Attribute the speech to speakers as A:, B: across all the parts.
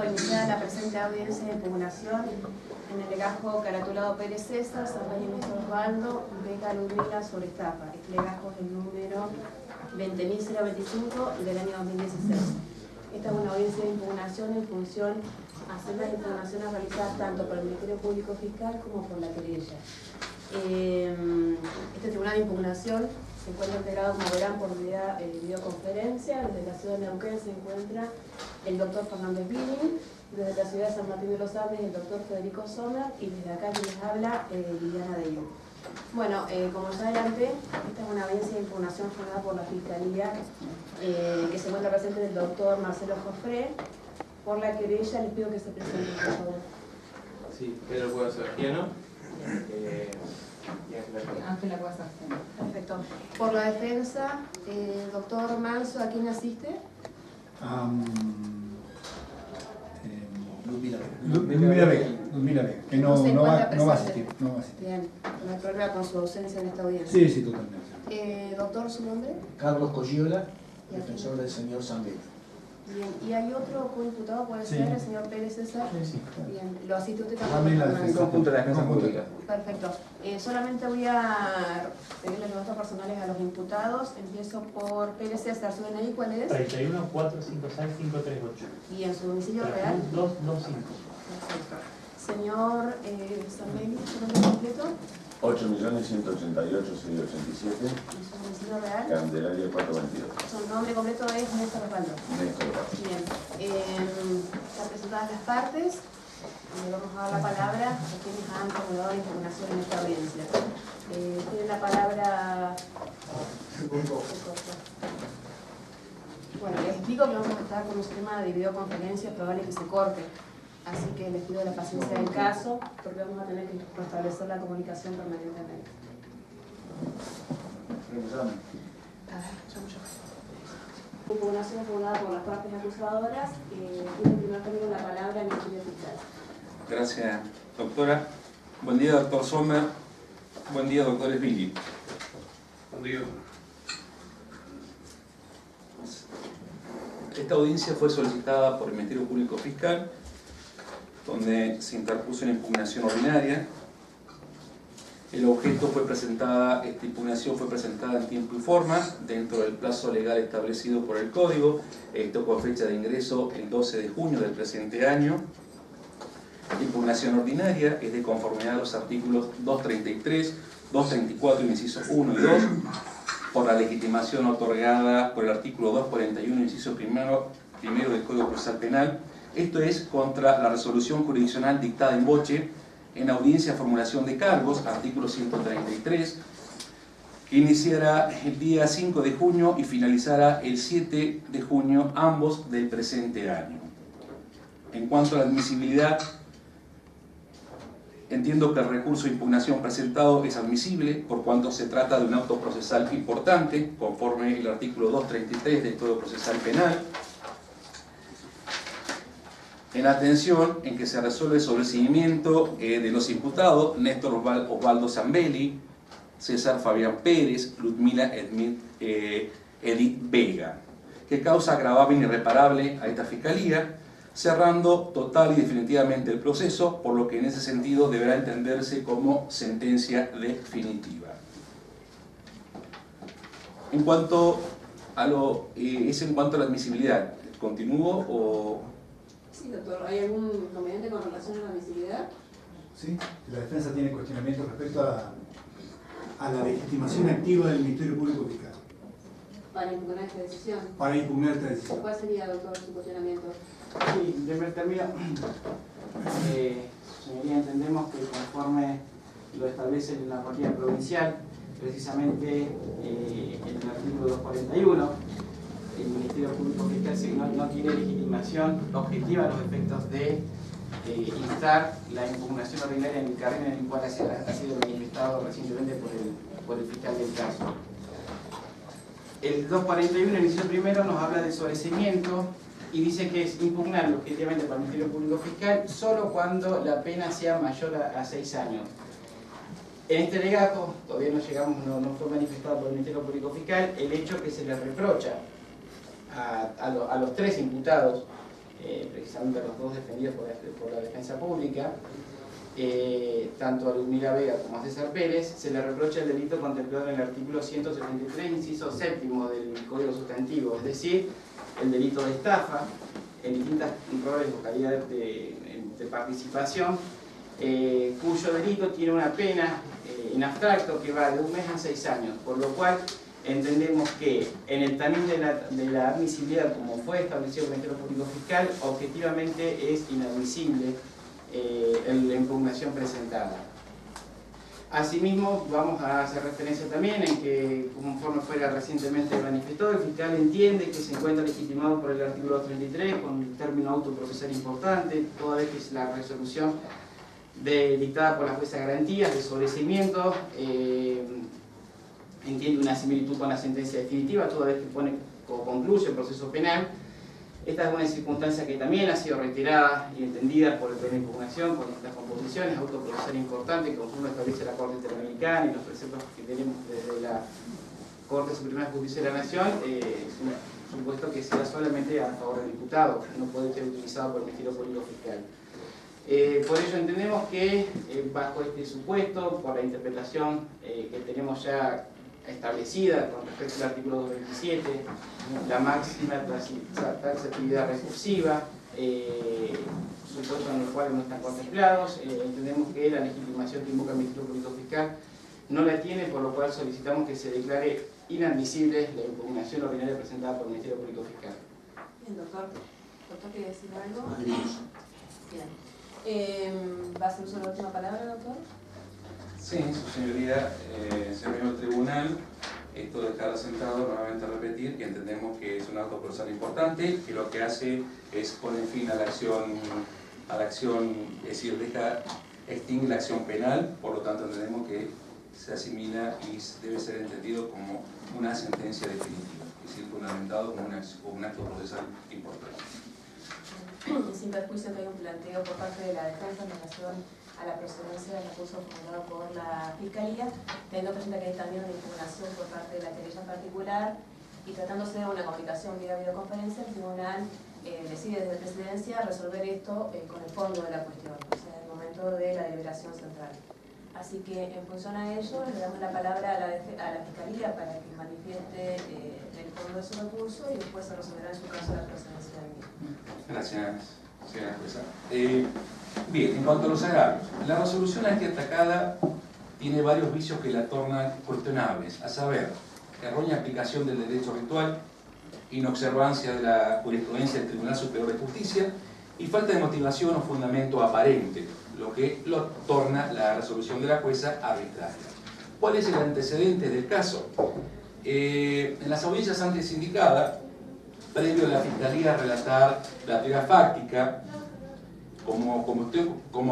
A: Iniciada la presente audiencia de impugnación en el legajo caratulado Pérez César, San Néstor Osvaldo, Vega Ludmila sobre estafa. Este legajo es el número 20.025 del año 2016. Esta es una audiencia de impugnación en función a hacer las impugnaciones realizadas tanto por el Ministerio Público Fiscal como por la querella. Este tribunal de impugnación se encuentra integrado, como verán, por videoconferencia. Desde la ciudad de Neuquén se encuentra el doctor Fernández Billing, desde la ciudad de San Martín de los Andes el doctor Federico Sommer, y desde acá quien les habla, Liliana de Jung. Bueno, como ya adelanté, esta es una audiencia de impugnación formada por la Fiscalía, que se encuentra presente el doctor Marcelo Jofré. Por la querella les pido que se presenten, por favor.
B: Sí, Pedro Cuevas Sebastiano.
A: Ángela Cuevas Sebastiano. Perfecto. Por la defensa, doctor Manso, ¿a quién asiste?
C: Ludmila Vega, que no va a asistir.
A: Bien, no hay problema con su ausencia en esta audiencia.
C: Sí, totalmente.
A: Doctor, ¿su nombre?
D: Carlos Colliola, defensor del señor Zambelli.
A: Bien, ¿y hay otro coimputado? ¿Puede ser el señor Pérez César?
C: Sí.
A: Bien, ¿lo asiste usted también?
B: En conjunto de la defensa pública.
A: Perfecto. Solamente voy a pedirle los datos personales a los imputados. Empiezo por Pérez César. ¿Su DNI cuál es?
E: 31 456 538.
A: Bien, ¿su domicilio real?
E: 225.
A: Perfecto. Señor Zambelli, ¿su nombre completo?
F: 8.188.687.
A: ¿Y su domicilio real?
F: Candelaria 422.
A: Su nombre completo es Néstor Osvaldo.
F: Néstor Osvaldo.
A: Bien. Están presentadas las partes. Le vamos a dar la palabra a quienes han formulado la impugnación en esta audiencia. Tiene la palabra... Bueno, les explico que vamos a estar con un sistema de videoconferencia, es probable que se corte. Así que les pido la paciencia del caso, porque vamos a tener que restablecer la comunicación permanentemente. Impugnación formulada por las partes acusadoras. Tiene primer término la palabra el Ministerio Fiscal.
G: Gracias, doctora. Buen día, doctor Sommer. Buen día, doctor Billing.
B: Buen día.
G: Esta audiencia fue solicitada por el Ministerio Público Fiscal, donde se interpuso una impugnación ordinaria. El objeto fue presentada, esta impugnación fue presentada en tiempo y forma, dentro del plazo legal establecido por el Código, esto con fecha de ingreso el 12 de junio del presente año. La impugnación ordinaria es de conformidad a los artículos 233, 234, incisos 1 y 2, por la legitimación otorgada por el artículo 241, inciso primero del Código Procesal Penal. Esto es contra la resolución jurisdiccional dictada en boche en audiencia formulación de cargos, artículo 133, que iniciará el día 5 de junio y finalizará el 7 de junio, ambos del presente año. En cuanto a la admisibilidad, entiendo que el recurso de impugnación presentado es admisible por cuanto se trata de un auto procesal importante, conforme el artículo 233 del Código Procesal Penal, en atención en que se resuelve el sobreseimiento de los imputados Néstor Osvaldo Zambelli, César Fabián Pérez, Ludmila Edith Vega, que causa gravamen irreparable a esta fiscalía, cerrando total y definitivamente el proceso, por lo que en ese sentido deberá entenderse como sentencia definitiva. En cuanto a la admisibilidad, ¿continúo o...?
A: Sí, doctor. ¿Hay algún inconveniente con relación a la admisibilidad?
C: Sí, la defensa tiene cuestionamientos respecto a la legitimación activa del Ministerio Público Fiscal.
A: Para impugnar esta decisión.
C: Para impugnar esta decisión.
A: ¿Cuál sería, doctor, su cuestionamiento?
H: Sí, en primer término, señoría, entendemos que conforme lo establece la normativa provincial, precisamente en el artículo 241, el Ministerio Público Fiscal no tiene legitimación objetiva a los efectos de instar la impugnación ordinaria en el carril en el cual ha sido manifestado recientemente por el fiscal del caso. El 241, el inciso primero, nos habla de sobreseimiento y dice que es impugnable objetivamente para el Ministerio Público Fiscal solo cuando la pena sea mayor a 6 años. En este legajo, todavía no fue manifestado por el Ministerio Público Fiscal el hecho que se le reprocha a los 3 imputados precisamente los dos defendidos por la defensa pública, tanto a Ludmila Vega como a César Pérez, se le reprocha el delito contemplado en el artículo 173, inciso séptimo del Código Sustantivo, es decir, el delito de estafa en distintas roles o calidades de participación, cuyo delito tiene una pena en abstracto que va de 1 mes a 6 años, por lo cual entendemos que en el tamiz de la admisibilidad, como fue establecido por el Ministerio Público Fiscal, objetivamente es inadmisible la impugnación presentada. Asimismo, vamos a hacer referencia también en que, conforme fuera recientemente manifestado, el fiscal entiende que se encuentra legitimado por el artículo 233 con el término autoprocesal importante, toda vez que es la resolución dictada por la jueza de garantías de sobreseimiento entiende una similitud con la sentencia definitiva, toda vez que pone o concluye el proceso penal. Esta es una circunstancia que también ha sido reiterada y entendida por el pleno de impugnación, por estas composiciones, autoprocesal importante, conforme establece la Corte Interamericana y los preceptos que tenemos desde la Corte Suprema de Justicia de la Nación. Es un supuesto que sea solamente a favor del diputado, no puede ser utilizado por el Ministerio Público Fiscal. Por ello entendemos que bajo este supuesto, por la interpretación que tenemos ya establecida con respecto al artículo 227, la máxima taxatividad recursiva, supuestos en los cuales no están contemplados, entendemos que la legitimación que invoca el Ministerio Público Fiscal no la tiene, por lo cual solicitamos que se declare inadmisible la impugnación ordinaria presentada por el Ministerio Público Fiscal.
A: Bien, doctor. ¿Doctor quiere decir algo?
D: Adiós.
A: Bien. ¿Va a ser usted la última palabra, doctor?
G: Sí, su señoría, señor tribunal, esto dejará sentado, nuevamente repetir que entendemos que es un acto procesal importante, que lo que hace es poner fin a la acción, es decir, extingue la acción penal, por lo tanto entendemos que se asimila y debe ser entendido como una sentencia definitiva, es decir, fundamentado como un acto procesal importante.
A: Sin perjuicio que hay un planteo por parte de la defensa en relación a la procedencia del recurso formulado por la Fiscalía, teniendo presente que hay también una impugnación por parte de la querella en particular, y tratándose de una comunicación vía videoconferencia, el tribunal decide desde Presidencia resolver esto con el fondo de la cuestión, o sea, en el momento de la deliberación central. Así que, en función a ello, le damos la palabra a la Fiscalía para que manifieste el fondo de su recurso y después se resolverá en su caso la procedencia del mismo.
G: Gracias, señora jueza. Bien, en cuanto a los agravios, la resolución aquí atacada tiene varios vicios que la tornan cuestionables, a saber, errónea aplicación del derecho ritual, inobservancia de la jurisprudencia del Tribunal Superior de Justicia y falta de motivación o fundamento aparente, lo que lo torna la resolución de la jueza arbitraria. ¿Cuál es el antecedente del caso? En las audiencias antes indicadas, previo a la Fiscalía a relatar la teoría fáctica como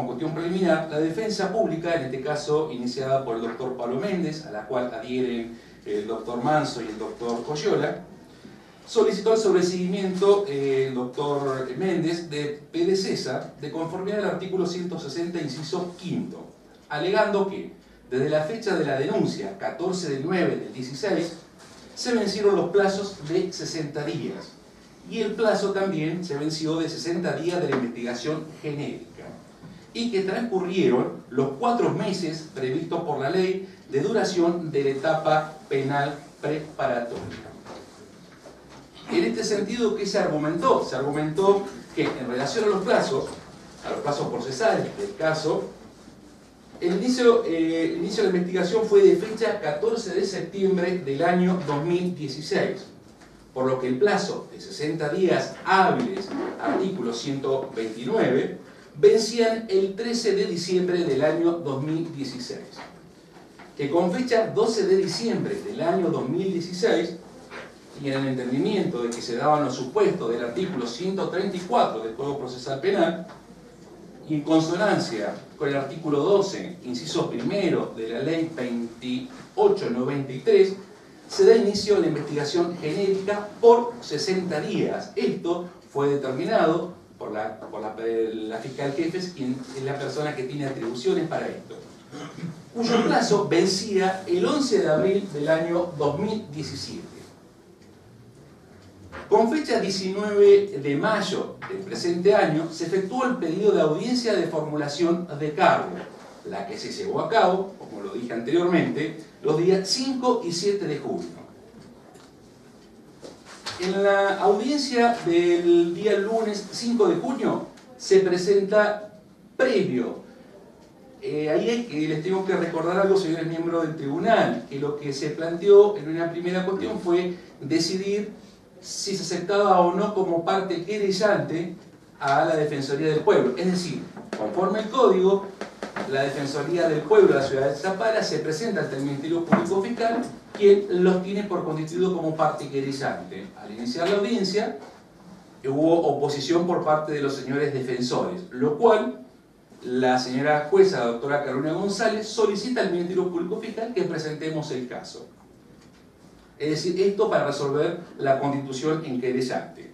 G: cuestión preliminar, la defensa pública, en este caso iniciada por el doctor Pablo Méndez, a la cual adhieren el doctor Manso y el doctor Coyola, solicitó el sobreseguimiento el doctor Méndez de PDCESA de conformidad al artículo 160, inciso quinto, alegando que desde la fecha de la denuncia, 14 del 9 del 16, se vencieron los plazos de 60 días y el plazo también se venció de 60 días de la investigación genérica y que transcurrieron los 4 meses previstos por la ley de duración de la etapa penal preparatoria. En este sentido, ¿qué se argumentó? Se argumentó que en relación a los plazos procesales del caso, el inicio de la investigación fue de fecha 14 de septiembre del año 2016, por lo que el plazo de 60 días hábiles, artículo 129, vencían el 13 de diciembre del año 2016, que con fecha 12 de diciembre del año 2016, y en el entendimiento de que se daban los supuestos del artículo 134 del Código Procesal Penal, y en consonancia con el artículo 12, inciso primero de la ley 2893, se da inicio a la investigación genérica por 60 días. Esto fue determinado por la fiscal jefe, quien es la persona que tiene atribuciones para esto, cuyo plazo vencía el 11 de abril del año 2017. Con fecha 19 de mayo del presente año, se efectuó el pedido de audiencia de formulación de cargo, la que se llevó a cabo, como lo dije anteriormente, los días 5 y 7 de junio. En la audiencia del día lunes 5 de junio se presenta previo. Ahí es que les tengo que recordar algo, señores miembros del tribunal, que lo que se planteó en una primera cuestión fue decidir si se aceptaba o no como parte querellante a la Defensoría del Pueblo. Es decir, conforme al código, la Defensoría del Pueblo de la ciudad de Zapala se presenta ante el Ministerio Público Fiscal, quien los tiene por constituido como parte querellante. Al iniciar la audiencia, hubo oposición por parte de los señores defensores, lo cual la señora jueza, la doctora Carolina González, solicita al Ministerio Público Fiscal que presentemos el caso. Es decir, esto para resolver la constitución en querellante.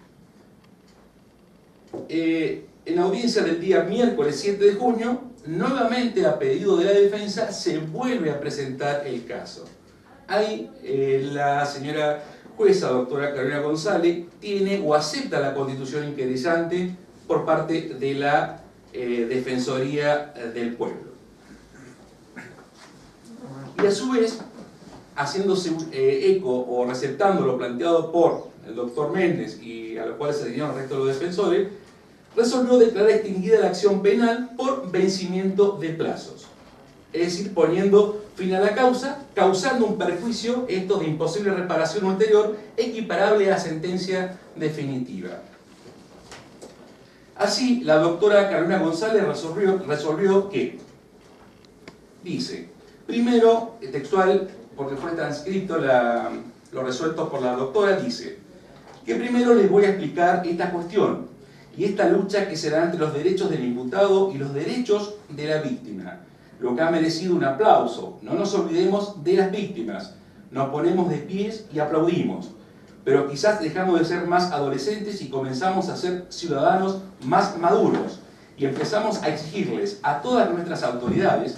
G: En la audiencia del día miércoles 7 de junio, nuevamente a pedido de la defensa, se vuelve a presentar el caso. Ahí la señora jueza, doctora Carolina González, tiene o acepta la constitución en querellante por parte de la Defensoría del Pueblo. Y a su vez, haciéndose eco o receptando lo planteado por el doctor Méndez y a lo cual se alinearon el resto de los defensores, resolvió declarar extinguida la acción penal por vencimiento de plazos. Es decir, poniendo fin a la causa, causando un perjuicio, esto de imposible reparación ulterior, equiparable a sentencia definitiva. Así, la doctora Carolina González resolvió que, dice, primero, textual, porque fue transcrito lo resuelto por la doctora, dice que primero les voy a explicar esta cuestión y esta lucha que se da entre los derechos del imputado y los derechos de la víctima, lo que ha merecido un aplauso. No nos olvidemos de las víctimas, nos ponemos de pies y aplaudimos, pero quizás dejamos de ser más adolescentes y comenzamos a ser ciudadanos más maduros y empezamos a exigirles a todas nuestras autoridades,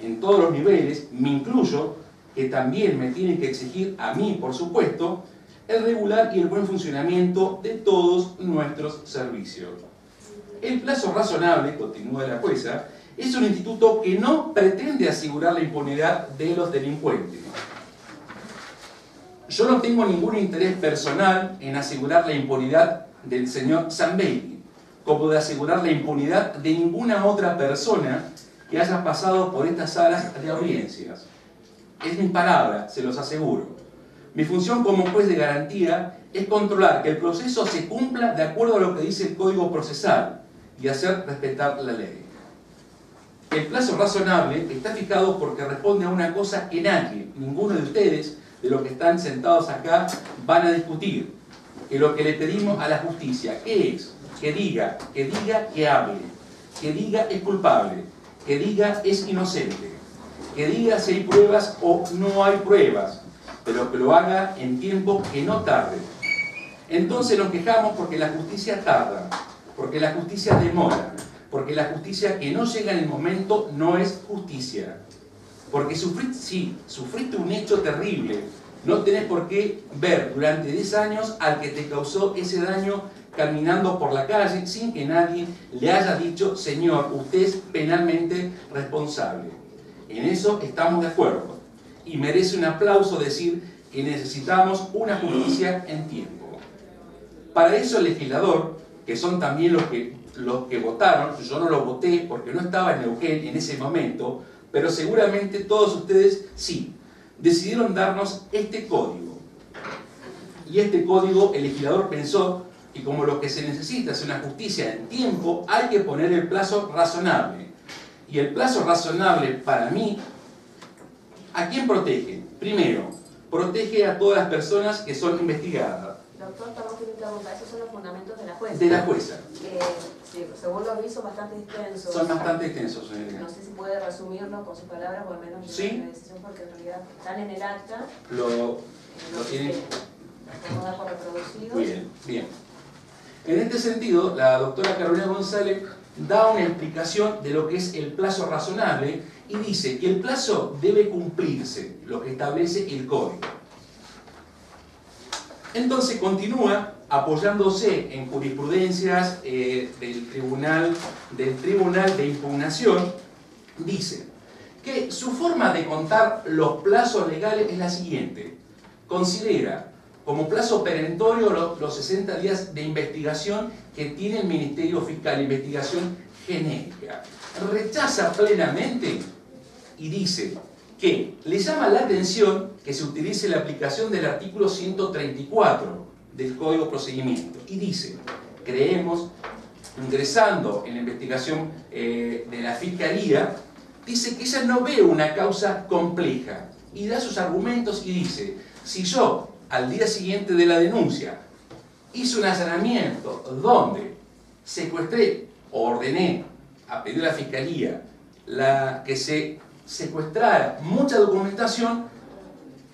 G: en todos los niveles, me incluyo, que también me tienen que exigir a mí, por supuesto, el regular y el buen funcionamiento de todos nuestros servicios. El plazo razonable, continúa la jueza, es un instituto que no pretende asegurar la impunidad de los delincuentes. Yo no tengo ningún interés personal en asegurar la impunidad del señor Zambelli, como de asegurar la impunidad de ninguna otra persona que haya pasado por estas salas de audiencias. Es mi palabra, se los aseguro. Mi función como juez de garantía es controlar que el proceso se cumpla de acuerdo a lo que dice el Código Procesal y hacer respetar la ley. El plazo razonable está fijado porque responde a una cosa que nadie, ninguno de ustedes, de los que están sentados acá, van a discutir. Que lo que le pedimos a la justicia, ¿qué es? Que diga, que hable, que diga es culpable, que diga es inocente, que diga si hay pruebas o no hay pruebas, pero que lo haga en tiempo que no tarde. Entonces nos quejamos porque la justicia tarda, porque la justicia demora, porque la justicia que no llega en el momento no es justicia. Porque sufriste un hecho terrible, no tenés por qué ver durante 10 años al que te causó ese daño caminando por la calle sin que nadie le haya dicho, señor, usted es penalmente responsable. En eso estamos de acuerdo. Y merece un aplauso decir que necesitamos una justicia en tiempo. Para eso el legislador, que son también los que votaron, yo no lo voté porque no estaba en Neuquén en ese momento, pero seguramente todos ustedes sí, decidieron darnos este código. Y este código el legislador pensó que como lo que se necesita es una justicia en tiempo, hay que poner el plazo razonable. Y el plazo razonable para mí, ¿a quién protege? Primero, protege a todas las personas que son investigadas.
A: Doctor, perdón que me interrumpa, esos son los fundamentos de la jueza.
G: De la jueza.
A: Sí, según los vi, son bastante extensos.
G: Son bastante extensos, señorita.
A: No sé si puede resumirlo con sus palabras o al menos
G: Sí.
A: la decisión, porque en realidad están en el acta.
G: Lo tienen.
A: Vamos a dar por reproducidos.
G: Muy bien, bien. En este sentido, la doctora Carolina González da una explicación de lo que es el plazo razonable y dice que el plazo debe cumplirse, lo que establece el código. Entonces continúa apoyándose en jurisprudencias del Tribunal de Impugnación, dice que su forma de contar los plazos legales es la siguiente: considera como plazo perentorio los 60 días de investigación que tiene el Ministerio Fiscal, investigación genérica. Rechaza plenamente y dice que le llama la atención que se utilice la aplicación del artículo 134 del Código de Procedimiento. Y dice, creemos, ingresando en la investigación de la Fiscalía, dice que ella no ve una causa compleja y da sus argumentos y dice, si yo al día siguiente de la denuncia hice un allanamiento donde secuestré o ordené a pedir a la Fiscalía que se secuestrara mucha documentación,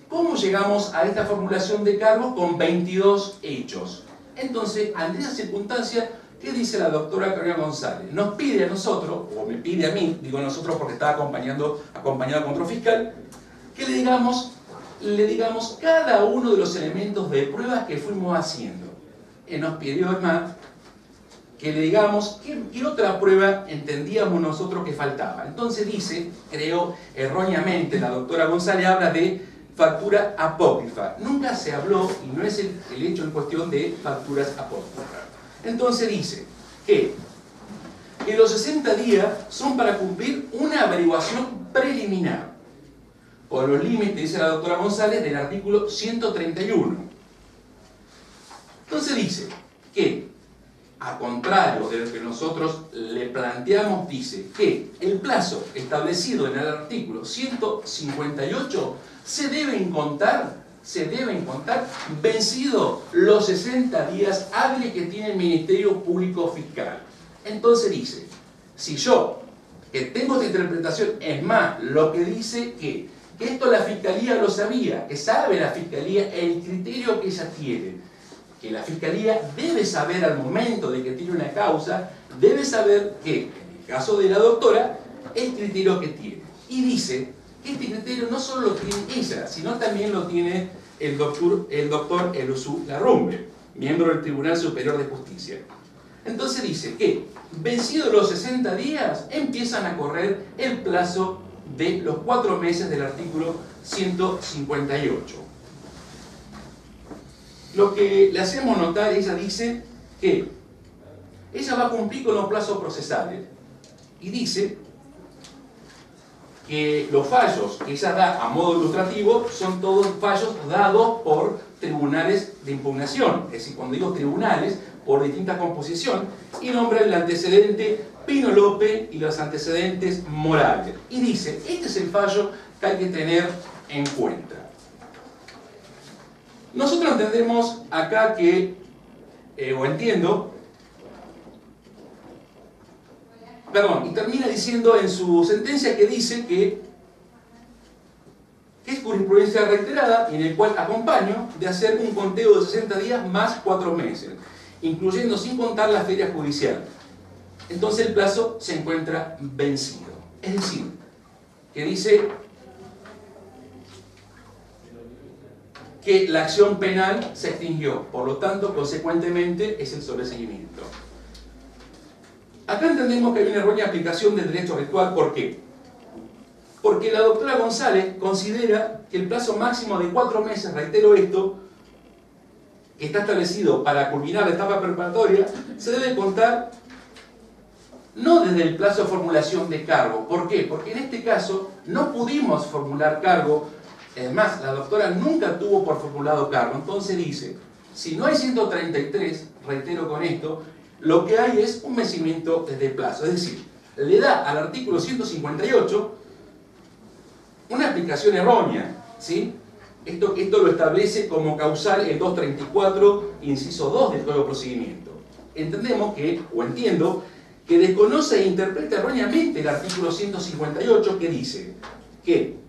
G: ¿cómo llegamos a esta formulación de cargos con 22 hechos? Entonces, ante esa circunstancia, ¿qué dice la doctora Carolina González? Nos pide a nosotros, o me pide a mí, digo nosotros porque estaba acompañado con otro fiscal, que le digamos cada uno de los elementos de pruebas que fuimos haciendo. Nos pidió además que le digamos qué otra prueba entendíamos nosotros que faltaba. Entonces dice, creo erróneamente, la doctora González habla de factura apócrifa. Nunca se habló, y no es el hecho en cuestión de facturas apócrifas. Entonces dice que los 60 días son para cumplir una averiguación preliminar, por los límites, dice la doctora González, del artículo 131. Entonces dice que, a contrario de lo que nosotros le planteamos, dice que el plazo establecido en el artículo 158 se deben contar vencidos los 60 días hábiles que tiene el Ministerio Público Fiscal. Entonces dice, si yo, que tengo esta interpretación, es más, lo que dice que esto la Fiscalía lo sabía, que sabe la Fiscalía el criterio que ella tiene, que la Fiscalía debe saber al momento de que tiene una causa, debe saber que, en el caso de la doctora, el criterio que tiene. Y dice que este criterio no solo lo tiene ella, sino también lo tiene el doctor Elusú Larrumbe, miembro del Tribunal Superior de Justicia. Entonces dice que, vencidos los 60 días, empiezan a correr el plazo de los 4 meses del artículo 158. Lo que le hacemos notar, ella dice que ella va a cumplir con los plazos procesales y dice que los fallos que ella da a modo ilustrativo son todos fallos dados por tribunales de impugnación, es decir, cuando digo tribunales, por distinta composición, y nombra el antecedente Pino López y los antecedentes Morales. Y dice, este es el fallo que hay que tener en cuenta. Nosotros entendemos acá que, y termina diciendo en su sentencia que dice que es jurisprudencia reiterada y en el cual acompaño de hacer un conteo de 60 días más 4 meses, incluyendo sin contar la feria judicial. Entonces el plazo se encuentra vencido. Es decir, que dice que la acción penal se extinguió, por lo tanto, consecuentemente, es el sobreseguimiento. Acá entendemos que hay una errónea aplicación del derecho ritual. ¿Por qué? Porque la doctora González considera que el plazo máximo de 4 meses, reitero esto, que está establecido para culminar la etapa preparatoria, se debe contar no desde el plazo de formulación de cargo. ¿Por qué? Porque en este caso no pudimos formular cargo. Además, la doctora nunca tuvo por formulado cargo. Entonces dice, si no hay 133, reitero con esto, lo que hay es un vencimiento desde el plazo. Es decir, le da al artículo 158 una aplicación errónea, ¿sí? Esto lo establece como causal el 234, inciso 2 del Código de Procedimiento. Entendemos que, o entiendo, que desconoce e interpreta erróneamente el artículo 158 que dice que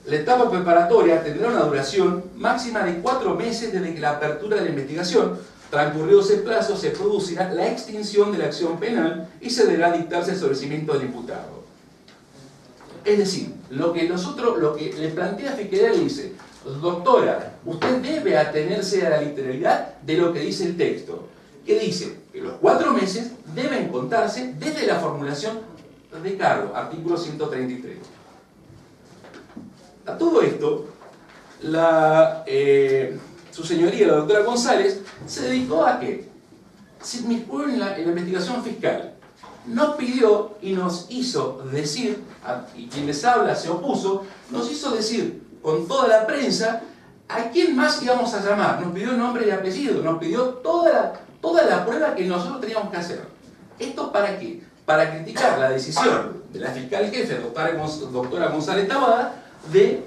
G: la etapa preparatoria tendrá una duración máxima de 4 meses desde que la apertura de la investigación. Transcurrido ese plazo, se producirá la extinción de la acción penal y se deberá dictarse el sobreseimiento del imputado. Es decir, lo que le plantea Fiscalía le dice, doctora, usted debe atenerse a la literalidad de lo que dice el texto, que dice que los 4 meses deben contarse desde la formulación de cargo, artículo 133. A todo esto, su señoría, la doctora González, se dedicó a ¿qué? Se inmiscuyó en la investigación fiscal. Nos pidió y nos hizo decir, y quien les habla se opuso, nos hizo decir con toda la prensa a quién más íbamos a llamar. Nos pidió nombre y apellido, nos pidió toda la prueba que nosotros teníamos que hacer. ¿Esto para qué? Para criticar la decisión de la fiscal jefe, doctora González Taboada, de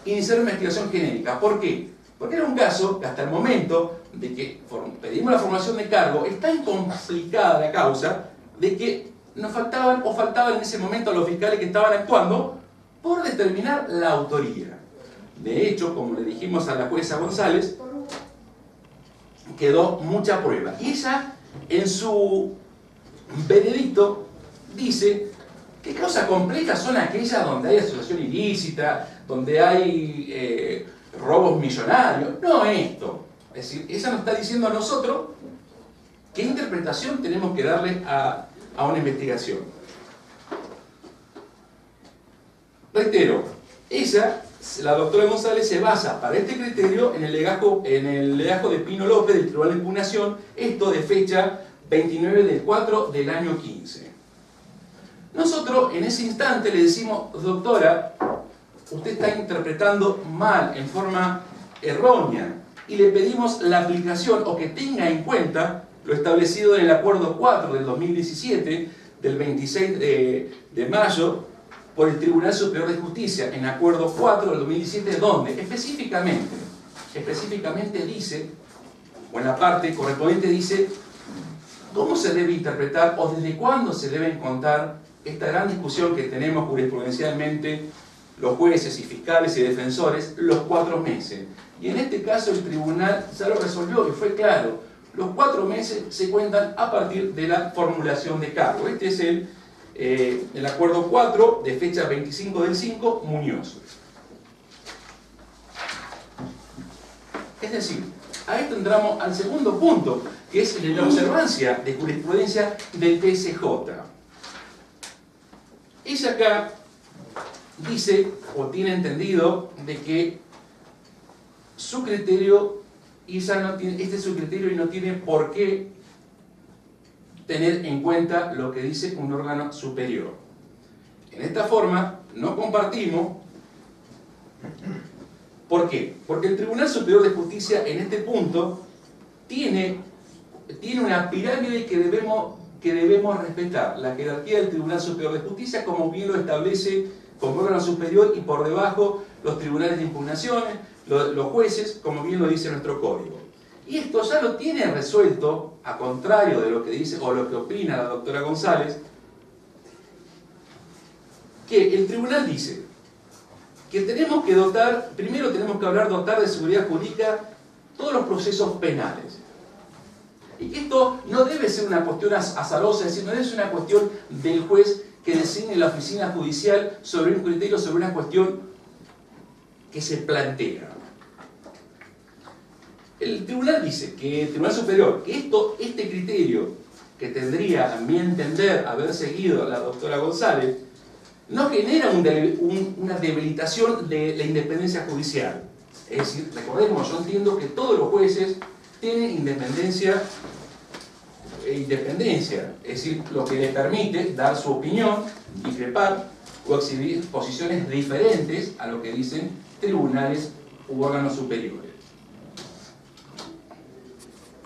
G: iniciar una investigación genérica. ¿Por qué? Porque era un caso que hasta el momento de que pedimos la formación de cargo, es tan complicada la causa de que nos faltaban en ese momento los fiscales que estaban actuando por determinar la autoría. De hecho, como le dijimos a la jueza González, quedó mucha prueba. Y ella, en su veredicto, dice que causas complejas son aquellas donde hay asociación ilícita, donde hay robos millonarios. No esto. Es decir, ella nos está diciendo a nosotros qué interpretación tenemos que darle a una investigación. Reitero, ella, la doctora González, se basa para este criterio en el legajo de Pino López del Tribunal de Impugnación, esto de fecha 29/4 del año 15. Nosotros en ese instante le decimos, doctora, usted está interpretando mal, en forma errónea, y le pedimos la aplicación o que tenga en cuenta lo establecido en el Acuerdo 4 del 2017, del 26 de mayo, por el Tribunal Superior de Justicia, en Acuerdo 4 del 2017, donde específicamente dice, o en la parte correspondiente dice, cómo se debe interpretar o desde cuándo se deben contar esta gran discusión que tenemos jurisprudencialmente los jueces y fiscales y defensores, los 4 meses. Y en este caso el tribunal ya lo resolvió y fue claro. Los 4 meses se cuentan a partir de la formulación de cargo. Este es el acuerdo 4 de fecha 25/5, Muñoz. Es decir, ahí entramos al segundo punto, que es la observancia de jurisprudencia del TSJ. Ella acá dice, o tiene entendido, de que su criterio, este es su criterio y no tiene por qué tener en cuenta lo que dice un órgano superior. En esta forma, no compartimos. ¿Por qué? Porque el Tribunal Superior de Justicia, en este punto, tiene una pirámide que debemos respetar. La jerarquía del Tribunal Superior de Justicia, como bien lo establece como órgano superior, y por debajo los tribunales de impugnaciones, los jueces, como bien lo dice nuestro código. Y esto ya lo tiene resuelto, a contrario de lo que dice o lo que opina la doctora González, que el tribunal dice que tenemos que dotar, primero tenemos que dotar de seguridad jurídica todos los procesos penales. Y que esto no debe ser una cuestión azarosa, es decir, no debe ser una cuestión del juez que designe la oficina judicial sobre un criterio, sobre una cuestión que se plantea. El tribunal dice que el Tribunal Superior, que este criterio que tendría, a mi entender, haber seguido la doctora González, no genera una debilitación de la independencia judicial. Es decir, recordemos, yo entiendo que todos los jueces tienen independencia, es decir, lo que les permite dar su opinión, discrepar o exhibir posiciones diferentes a lo que dicen tribunales u órganos superiores.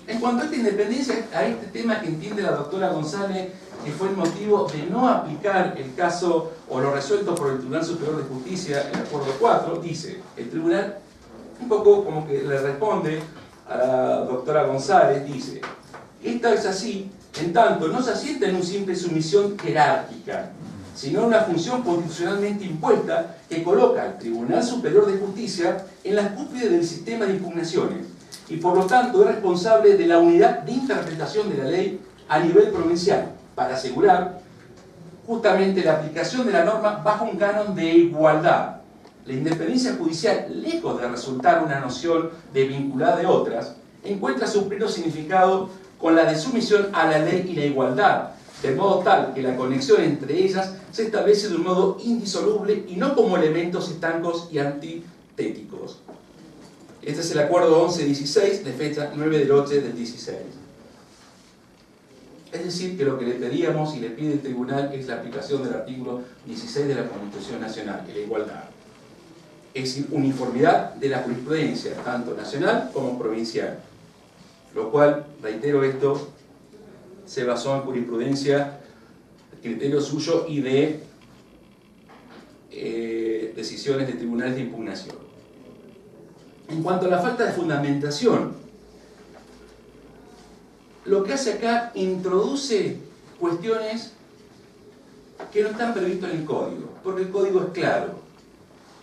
G: En cuanto a esta independencia, a este tema que entiende la doctora González, que fue el motivo de no aplicar el caso o lo resuelto por el Tribunal Superior de Justicia, el Acuerdo 4, dice, el tribunal, un poco como que le responde a la doctora González, dice, esta es así, en tanto no se asienta en una simple sumisión jerárquica, sino en una función constitucionalmente impuesta que coloca al Tribunal Superior de Justicia en la cúspide del sistema de impugnaciones, y por lo tanto es responsable de la unidad de interpretación de la ley a nivel provincial, para asegurar justamente la aplicación de la norma bajo un canon de igualdad, la independencia judicial, lejos de resultar una noción desvinculada de otras, encuentra su pleno significado con la de sumisión a la ley y la igualdad, de modo tal que la conexión entre ellas se establece de un modo indisoluble y no como elementos estancos y antitéticos. Este es el acuerdo 1116 de fecha 9 del 8 del 16. Es decir, que lo que le pedíamos y le pide el tribunal es la aplicación del artículo 16 de la Constitución Nacional, y la igualdad. Es decir, uniformidad de la jurisprudencia, tanto nacional como provincial. Lo cual, reitero esto, se basó en jurisprudencia, criterio suyo y de decisiones de tribunales de impugnación. En cuanto a la falta de fundamentación, lo que hace acá introduce cuestiones que no están previstas en el código, porque el código es claro.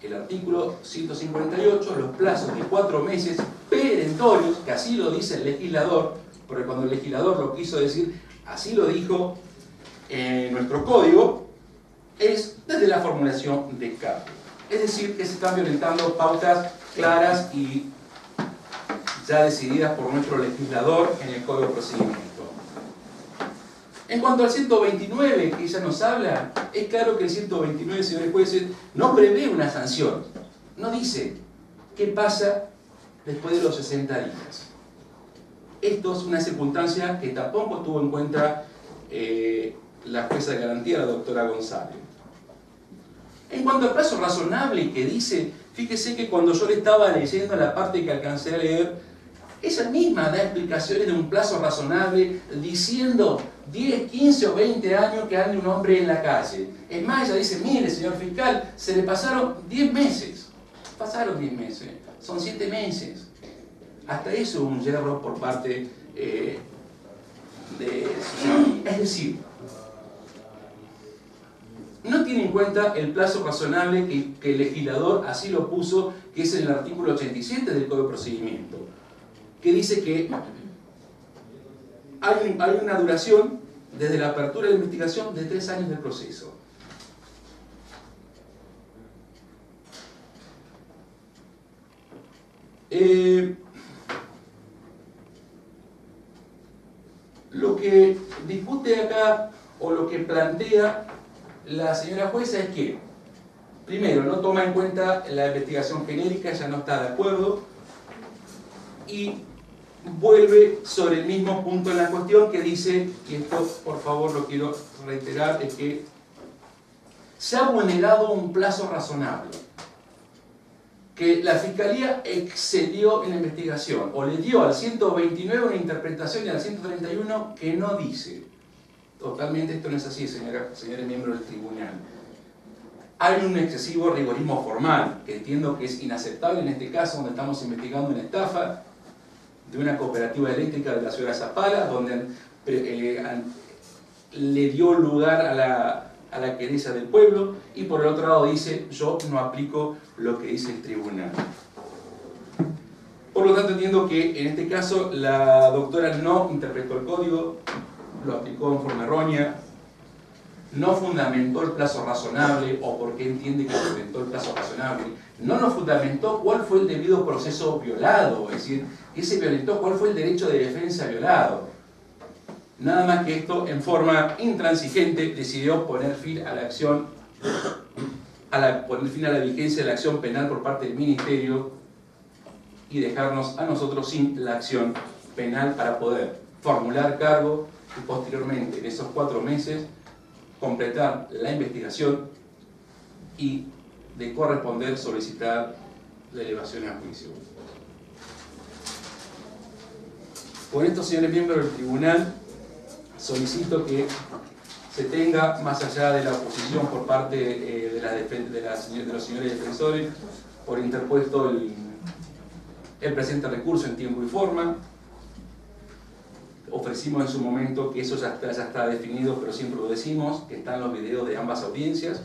G: El artículo 158, los plazos de 4 meses perentorios, que así lo dice el legislador, porque cuando el legislador lo quiso decir, así lo dijo en nuestro código, es desde la formulación de cambio. Es decir, que se están violentando pautas claras y ya decididas por nuestro legislador en el Código de Procedimiento. En cuanto al 129, que ella nos habla, es claro que el 129, señores jueces, no prevé una sanción. No dice qué pasa después de los 60 días. Esto es una circunstancia que tampoco tuvo en cuenta la jueza de garantía, la doctora González. En cuanto al plazo razonable que dice, fíjese que cuando yo le estaba leyendo la parte que alcancé a leer, ella misma da explicaciones de un plazo razonable diciendo 10, 15 o 20 años que ande un hombre en la calle. Es más, ella dice, mire señor fiscal, se le pasaron 10 meses. Pasaron 10 meses, son 7 meses. Hasta eso un yerro por parte es decir, no tiene en cuenta el plazo razonable que el legislador así lo puso, que es en el artículo 87 del Código de Procedimiento, que dice que hay una duración desde la apertura de la investigación de 3 años del proceso. Lo que discute acá, o lo que plantea la señora jueza es que, primero, no toma en cuenta la investigación genérica, ella no está de acuerdo, y vuelve sobre el mismo punto en la cuestión que dice, y esto por favor lo quiero reiterar, es que se ha vulnerado un plazo razonable, que la Fiscalía excedió en la investigación, o le dio al 129 una interpretación y al 131 que no dice. Totalmente esto no es así, señores miembros del tribunal. Hay un excesivo rigorismo formal, que entiendo que es inaceptable en este caso, donde estamos investigando una estafa de una cooperativa eléctrica de la ciudad de Zapala, donde le dio lugar a la querella del pueblo, y por el otro lado dice, yo no aplico lo que dice el tribunal. Por lo tanto entiendo que en este caso la doctora no interpretó el código, lo aplicó en forma errónea, no fundamentó el plazo razonable, o por qué entiende que fundamentó el plazo razonable, no nos fundamentó cuál fue el debido proceso violado, es decir, que se violentó, cuál fue el derecho de defensa violado. Nada más que esto, en forma intransigente, decidió poner fin a la acción, poner fin a la vigencia de la acción penal por parte del Ministerio y dejarnos a nosotros sin la acción penal para poder formular cargo y posteriormente, en esos 4 meses, completar la investigación y de corresponder solicitar la elevación a juicio. Por esto, señores miembros del tribunal, solicito que se tenga, más allá de la oposición por parte de los señores defensores, por interpuesto el presente recurso en tiempo y forma. Ofrecimos en su momento que eso ya está definido, pero siempre lo decimos, que están los videos de ambas audiencias,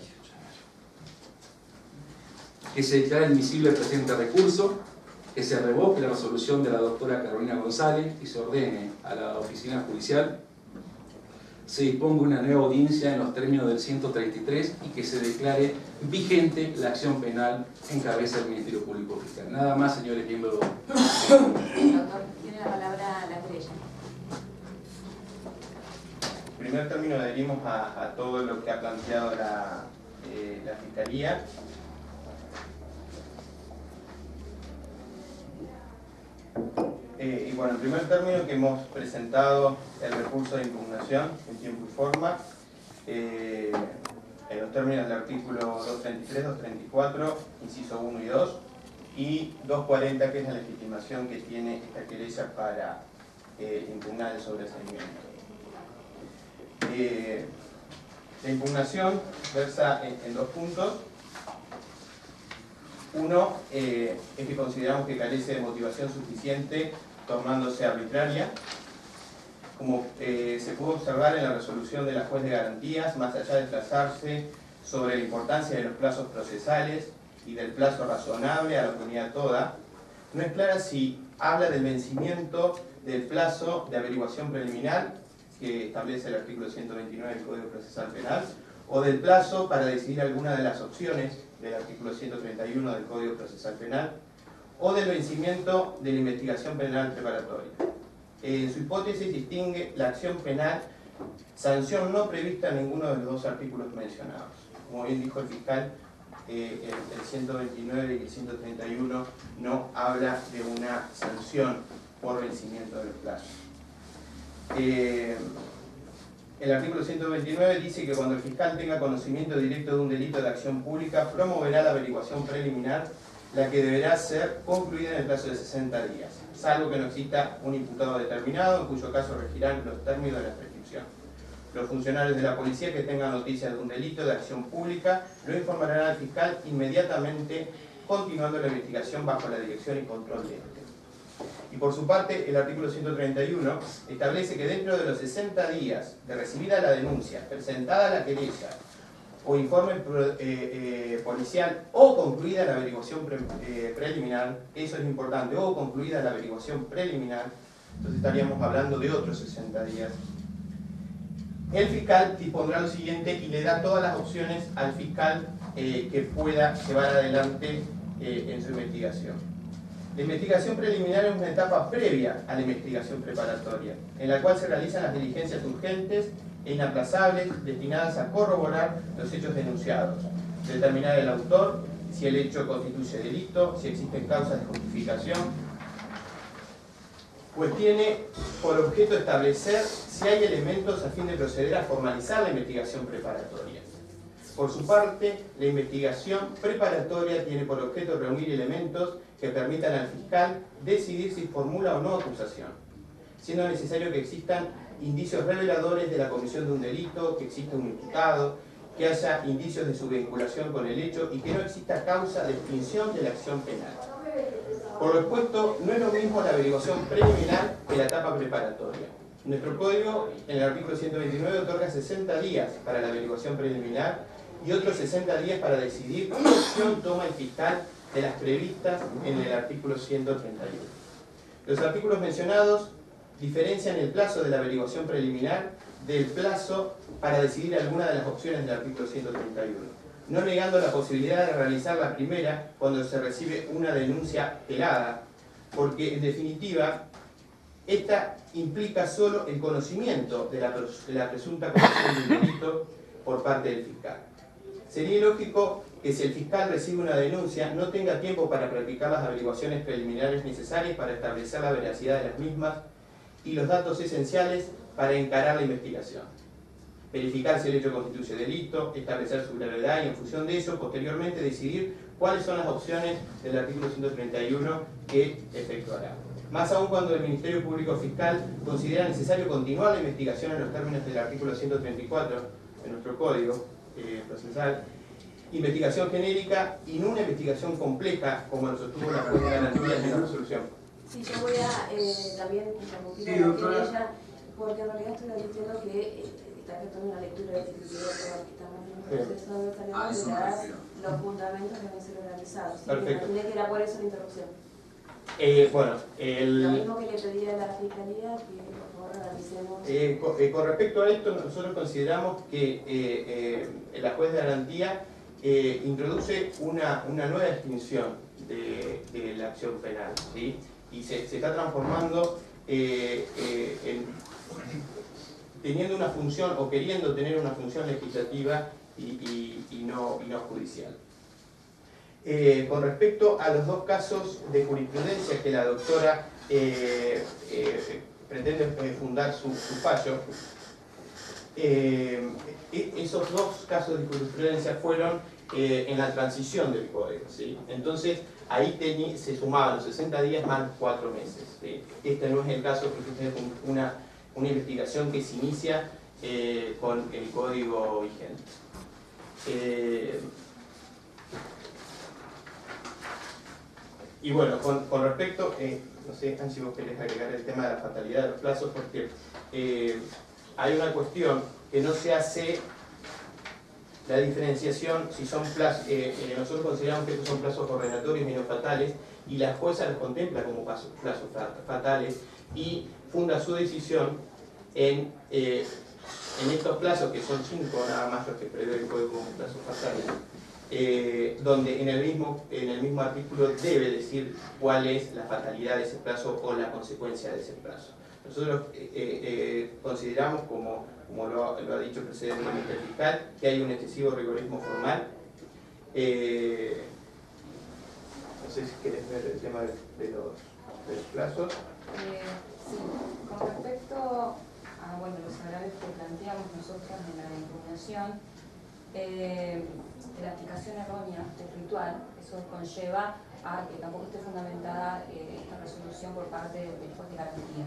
G: que se declare admisible el presente recurso, que se revoque la resolución de la doctora Carolina González y se ordene a la oficina judicial se disponga una nueva audiencia en los términos del 133 y que se declare vigente la acción penal en cabeza del Ministerio Público Fiscal. Nada más, señores miembros.
I: Doctor, tiene la palabra la querella.
J: En primer término adherimos a todo lo que ha planteado la Fiscalía. Y bueno, en primer término que hemos presentado el recurso de impugnación en tiempo y forma, en los términos del artículo 233, 234, inciso 1 y 2, y 240, que es la legitimación que tiene esta querella para impugnar el sobreseimiento. La impugnación versa en dos puntos. Uno es que consideramos que carece de motivación suficiente, tornándose arbitraria. Como se pudo observar en la resolución de la juez de garantías, más allá de trazarse sobre la importancia de los plazos procesales y del plazo razonable a la comunidad toda, no es clara si habla del vencimiento del plazo de averiguación preliminar que establece el artículo 129 del Código Procesal Penal, o del plazo para decidir alguna de las opciones del artículo 131 del Código Procesal Penal, o del vencimiento de la investigación penal preparatoria. En su hipótesis distingue la acción penal, sanción no prevista en ninguno de los dos artículos mencionados. Como bien dijo el fiscal, el 129 y el 131 no habla de una sanción por vencimiento del plazo. El artículo 129 dice que cuando el fiscal tenga conocimiento directo de un delito de acción pública, promoverá la averiguación preliminar, la que deberá ser concluida en el plazo de 60 días, salvo que no exista un imputado determinado, en cuyo caso regirán los términos de la prescripción. Los funcionarios de la policía que tengan noticias de un delito de acción pública lo informarán al fiscal inmediatamente, continuando la investigación bajo la dirección y control de este. Y por su parte, el artículo 131 establece que dentro de los 60 días de recibida la denuncia, presentada la querella o informe policial o concluida la averiguación preliminar, eso es importante, o concluida la averiguación preliminar, entonces estaríamos hablando de otros 60 días. El fiscal dispondrá lo siguiente y le da todas las opciones al fiscal que pueda llevar adelante en su investigación. La investigación preliminar es una etapa previa a la investigación preparatoria, en la cual se realizan las diligencias urgentes e inaplazables destinadas a corroborar los hechos denunciados, determinar el autor, si el hecho constituye delito, si existen causas de justificación, pues tiene por objeto establecer si hay elementos a fin de proceder a formalizar la investigación preparatoria. Por su parte, la investigación preparatoria tiene por objeto reunir elementos que permitan al fiscal decidir si formula o no acusación, siendo necesario que existan indicios reveladores de la comisión de un delito, que exista un imputado, que haya indicios de su vinculación con el hecho y que no exista causa de extinción de la acción penal. Por lo expuesto, no es lo mismo la averiguación preliminar que la etapa preparatoria. Nuestro código, en el artículo 129, otorga 60 días para la averiguación preliminar y otros 60 días para decidir qué opción toma el fiscal de las previstas en el artículo 131. Los artículos mencionados diferencian el plazo de la averiguación preliminar del plazo para decidir alguna de las opciones del artículo 131, no negando la posibilidad de realizar la primera cuando se recibe una denuncia pelada, porque en definitiva esta implica solo el conocimiento de la presunta comisión de un delito por parte del fiscal. Sería ilógico que si el fiscal recibe una denuncia no tenga tiempo para practicar las averiguaciones preliminares necesarias para establecer la veracidad de las mismas y los datos esenciales para encarar la investigación. Verificar si el hecho constituye delito, establecer su gravedad y en función de ello posteriormente decidir cuáles son las opciones del artículo 131 que efectuará. Más aún cuando el Ministerio Público Fiscal considera necesario continuar la investigación en los términos del artículo 134 de nuestro Código Procesal, investigación genérica y no una investigación compleja como lo sostuvo la juez de garantías en la resolución.
A: Sí, yo voy a también interrumpir
C: Sí,
A: a la
C: doctora.
A: querella, porque en realidad estoy advirtiendo que está efectuando una lectura de titularidad, que estamos en un proceso de determinar los fundamentos deben ser organizados. Sí, me
J: Perfecto.
A: imaginé que era por eso la interrupción.
J: Bueno,
A: Lo mismo que le pedí a la Fiscalía, que por favor realice analicemos.
J: Con respecto a esto, nosotros consideramos que la juez de garantía introduce una nueva distinción de la acción penal, ¿sí? Y se está transformando teniendo una función o queriendo tener una función legislativa y no judicial. Con respecto a los dos casos de jurisprudencia que la doctora pretende fundar su fallo, esos dos casos de jurisprudencia fueron en la transición del código, ¿sí? Entonces ahí se sumaban los 60 días más los 4 meses, ¿sí? Este no es el caso que ustedes una investigación que se inicia con el código vigente. Y bueno, con respecto, no sé, Angie, vos querés agregar el tema de la fatalidad de los plazos, porque hay una cuestión que no se hace la diferenciación si son plazos, nosotros consideramos que estos son plazos ordenatorios y no fatales, y la jueza los contempla como plazos fatales y funda su decisión en estos plazos, que son 5 nada más los que prevé el código como plazos fatales, donde en el mismo artículo debe decir cuál es la fatalidad de ese plazo o la consecuencia de ese plazo. Nosotros consideramos, como lo ha dicho precedentemente el fiscal, que hay un excesivo rigorismo formal. No sé si querés ver el tema de los plazos.
I: Sí, con respecto a los agravios que planteamos nosotros en la impugnación, la aplicación errónea del ritual, eso conlleva a que tampoco esté fundamentada esta resolución por parte del juez de garantía.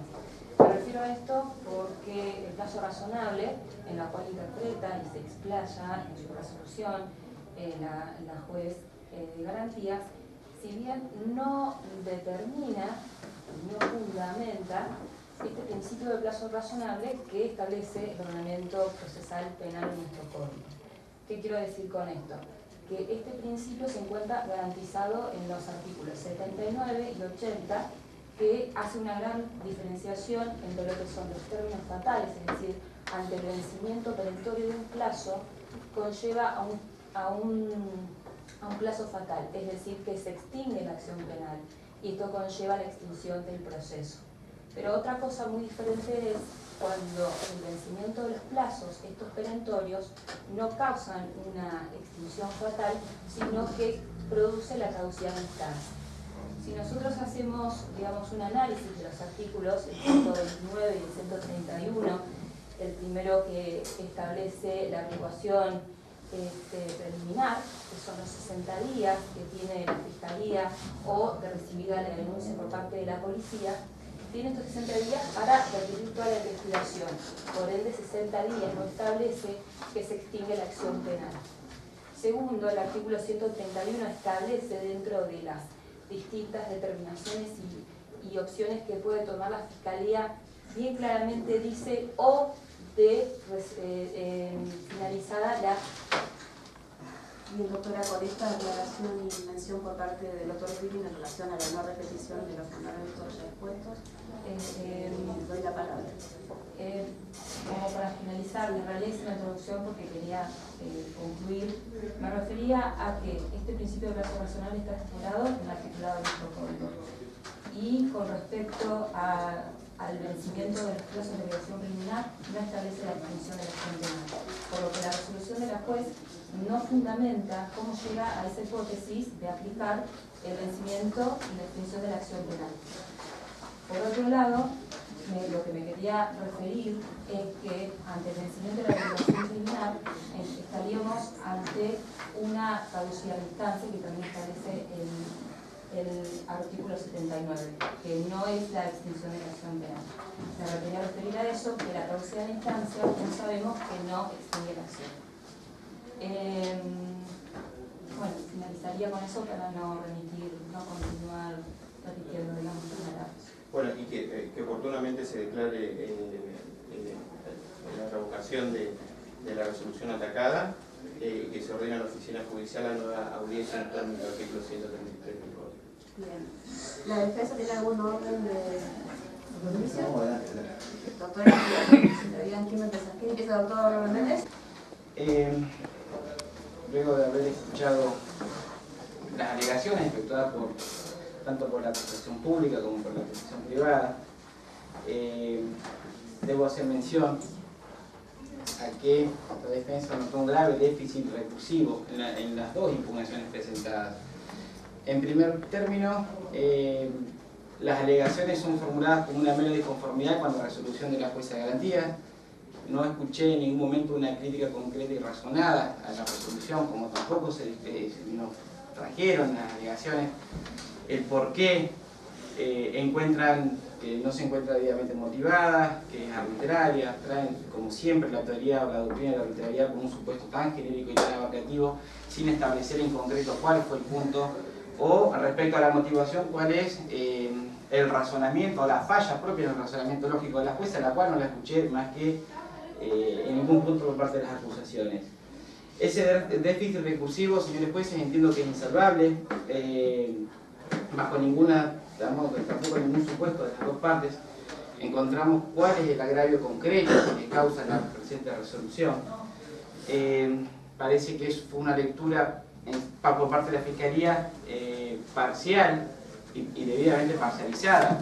I: Me refiero a esto porque el plazo razonable en la cual interpreta y se explaya en su resolución la juez de garantía, si bien no determina, no fundamenta este principio de plazo razonable que establece el ordenamiento procesal penal en nuestro código. ¿Qué quiero decir con esto? Que este principio se encuentra garantizado en los artículos 79 y 80, que hace una gran diferenciación entre lo que son los términos fatales, es decir, ante el vencimiento perentorio de un plazo, conlleva a un plazo fatal, es decir, que se extingue la acción penal, y esto conlleva la extinción del proceso. Pero otra cosa muy diferente es cuando el vencimiento de los plazos, estos perentorios, no causan una extinción fatal, sino que produce la caducidad en instancia. Si nosotros hacemos, digamos, un análisis de los artículos, el 129 y el 131, el primero que establece la averiguación preliminar, que son los 60 días que tiene la Fiscalía o de recibida la denuncia por parte de la policía, tiene estos 60 días para requerir toda la investigación. Por ende, 60 días no establece que se extingue la acción penal. Segundo, el artículo 131 establece dentro de las distintas determinaciones y opciones que puede tomar la Fiscalía, bien claramente dice o de finalizada la...
A: Bien, doctora, con esta aclaración y mención por parte del doctor Billing en relación a la no repetición de los fundamentos ya expuestos, doy la palabra.
I: Como para finalizar, en realidad hice una introducción porque quería concluir. Me refería a que este principio de plazo razonable está estipulado en el articulado de nuestro código. Y con respecto al vencimiento de los plazos de obligación preliminar, no establece la extinción de la acción penal. Por lo que la resolución de la juez no fundamenta cómo llega a esa hipótesis de aplicar el vencimiento y la extinción de la acción penal. Por otro lado, lo que me quería referir es que ante el vencimiento de la obligación preliminar estaríamos ante una caducidad de instancia que también establece el artículo 79, que no es la extinción de la acción penal. Me quería referir a eso, que la caducidad de instancia ya sabemos que no extingue la acción. Bueno, finalizaría con eso para no continuar repitiendo, digamos, las palabras.
J: Bueno, y que oportunamente se declare la revocación de la resolución atacada, que se ordena a la oficina judicial la nueva audiencia en términos del artículo 133 del Código.
A: Bien. ¿La defensa tiene algún orden de juicio?
D: No, adelante.
A: Perfecto.
I: doctora, ¿quién empieza, doctor Méndez?
H: Luego de haber escuchado las alegaciones efectuadas tanto por la acusación pública como por la acusación privada, debo hacer mención a que la defensa notó un grave déficit recursivo en las dos impugnaciones presentadas. En primer término, las alegaciones son formuladas como una mera disconformidad con la resolución de la jueza de garantía. No escuché en ningún momento una crítica concreta y razonada a la resolución, como tampoco nos trajeron las alegaciones el por qué encuentran que no se encuentra debidamente motivada, que es arbitraria, traen como siempre la teoría o la doctrina de la arbitrariedad como un supuesto tan genérico y tan abarcativo, sin establecer en concreto cuál fue el punto, o respecto a la motivación, cuál es el razonamiento o la falla propia del razonamiento lógico de la jueza, la cual no la escuché más que en ningún punto por parte de las acusaciones. Ese déficit recursivo, señores jueces, entiendo que es insalvable, bajo tampoco ningún supuesto de las dos partes. Encontramos cuál es el agravio concreto que causa la presente resolución. Parece que fue una lectura por parte de la Fiscalía parcial y debidamente parcializada,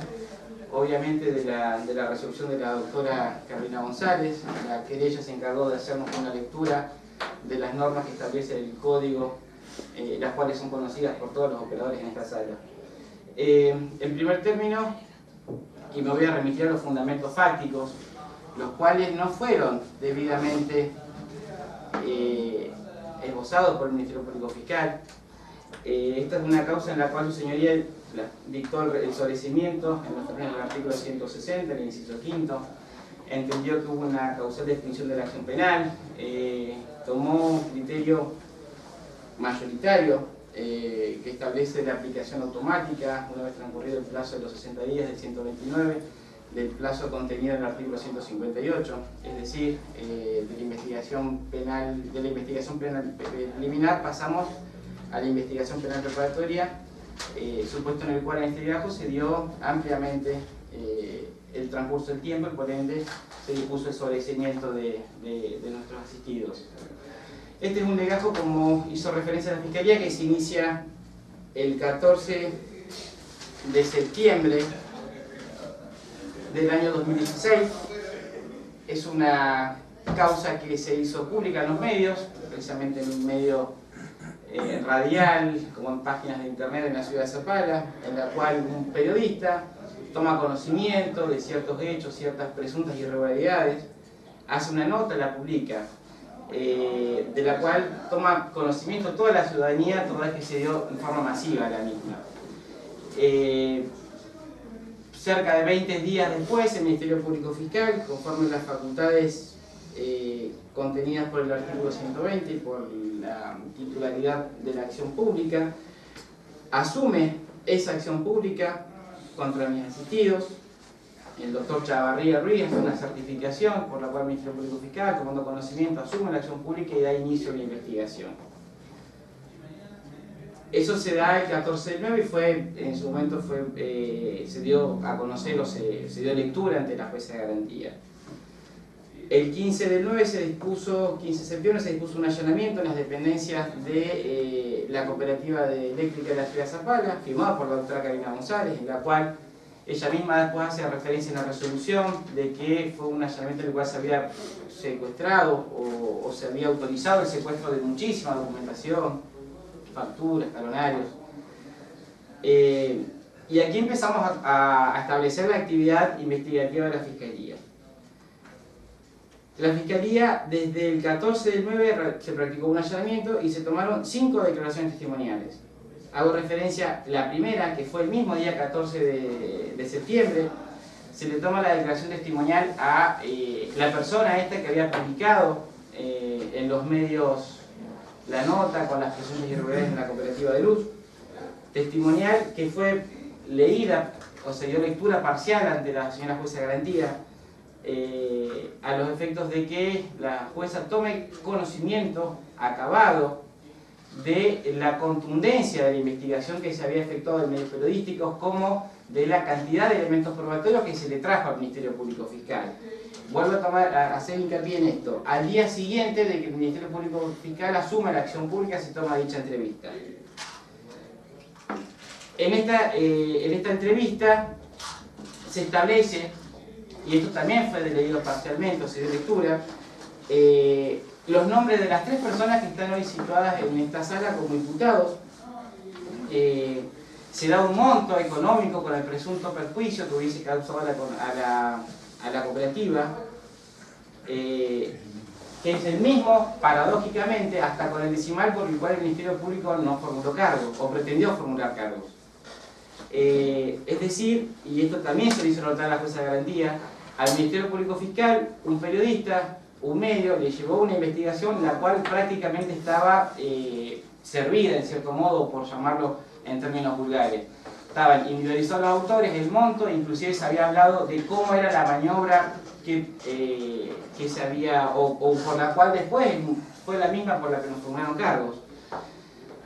H: obviamente de la resolución de la doctora Carolina González. La querella se encargó de hacernos una lectura de las normas que establece el código, las cuales son conocidas por todos los operadores en esta sala. En primer término, y me voy a remitir a los fundamentos fácticos, los cuales no fueron debidamente esbozados por el Ministerio Público Fiscal. Esta es una causa en la cual su señoría dictó el sobrecimiento en los términos del artículo 160, el inciso quinto, entendió que hubo una causal de extinción de la acción penal, tomó un criterio mayoritario que establece la aplicación automática, una vez transcurrido el plazo de los 60 días del 129, del plazo contenido en el artículo 158, es decir, de la investigación penal preliminar pasamos a la investigación penal preparatoria, supuesto en el cual en este legajo se dio ampliamente el transcurso del tiempo y por ende se dispuso el sobreseimiento de nuestros asistidos. Este es un legajo, como hizo referencia a la Fiscalía, que se inicia el 14 de septiembre del año 2016. Es una causa que se hizo pública en los medios, precisamente en un medio radial, como en páginas de internet en la ciudad de Zapala, en la cual un periodista toma conocimiento de ciertos hechos, ciertas presuntas irregularidades, hace una nota, la publica, de la cual toma conocimiento toda la ciudadanía, toda vez que se dio en forma masiva la misma. Cerca de 20 días después, el Ministerio Público Fiscal, conforme a las facultades contenidas por el artículo 120 y por la titularidad de la acción pública, asume esa acción pública contra mis asistidos. El doctor Chavarría Ruiz hace una certificación por la cual el Ministerio Público Fiscal, tomando conocimiento, asume la acción pública y da inicio a la investigación. Eso se da el 14 del 9 y en su momento se dio a conocer o se dio lectura ante la jueza de garantía. El 15 del 9 15 de septiembre se dispuso un allanamiento en las dependencias de la cooperativa eléctrica de la ciudad de Zapala, firmado por la doctora Carolina González, en la cual ella misma después hace referencia en la resolución de que fue un allanamiento en el cual se había secuestrado o se había autorizado el secuestro de muchísima documentación, facturas, talonarios. Y aquí empezamos a establecer la actividad investigativa de la Fiscalía. La Fiscalía, desde el 14 del 9 se practicó un allanamiento y se tomaron 5 declaraciones testimoniales. Hago referencia a la primera, que fue el mismo día 14 de septiembre, se le toma la declaración testimonial a la persona esta que había publicado en los medios la nota con las presuntas irregularidades en la cooperativa de luz, testimonial que fue leída o se dio lectura parcial ante la señora jueza de garantía, a los efectos de que la jueza tome conocimiento acabado de la contundencia de la investigación que se había efectuado en medios periodísticos, como de la cantidad de elementos probatorios que se le trajo al Ministerio Público Fiscal. Vuelvo a hacer hincapié en esto. Al día siguiente de que el Ministerio Público Fiscal asuma la acción pública, se toma dicha entrevista. En esta entrevista se establece, y esto también fue leído parcialmente o se dio lectura, los nombres de las 3 personas que están hoy situadas en esta sala como imputados. Se da un monto económico con el presunto perjuicio que hubiese causado a la cooperativa, que es el mismo, paradójicamente, hasta con el decimal por el cual el Ministerio Público no formuló cargos, o pretendió formular cargos. Es decir, y esto también se le hizo notar a la jueza de garantía, al Ministerio Público Fiscal, un periodista, un medio, le llevó una investigación la cual prácticamente estaba servida, en cierto modo, por llamarlo en términos vulgares. Estaban individualizados los autores, el monto, inclusive se había hablado de cómo era la maniobra que se había, o por la cual después fue la misma por la que nos formaron cargos.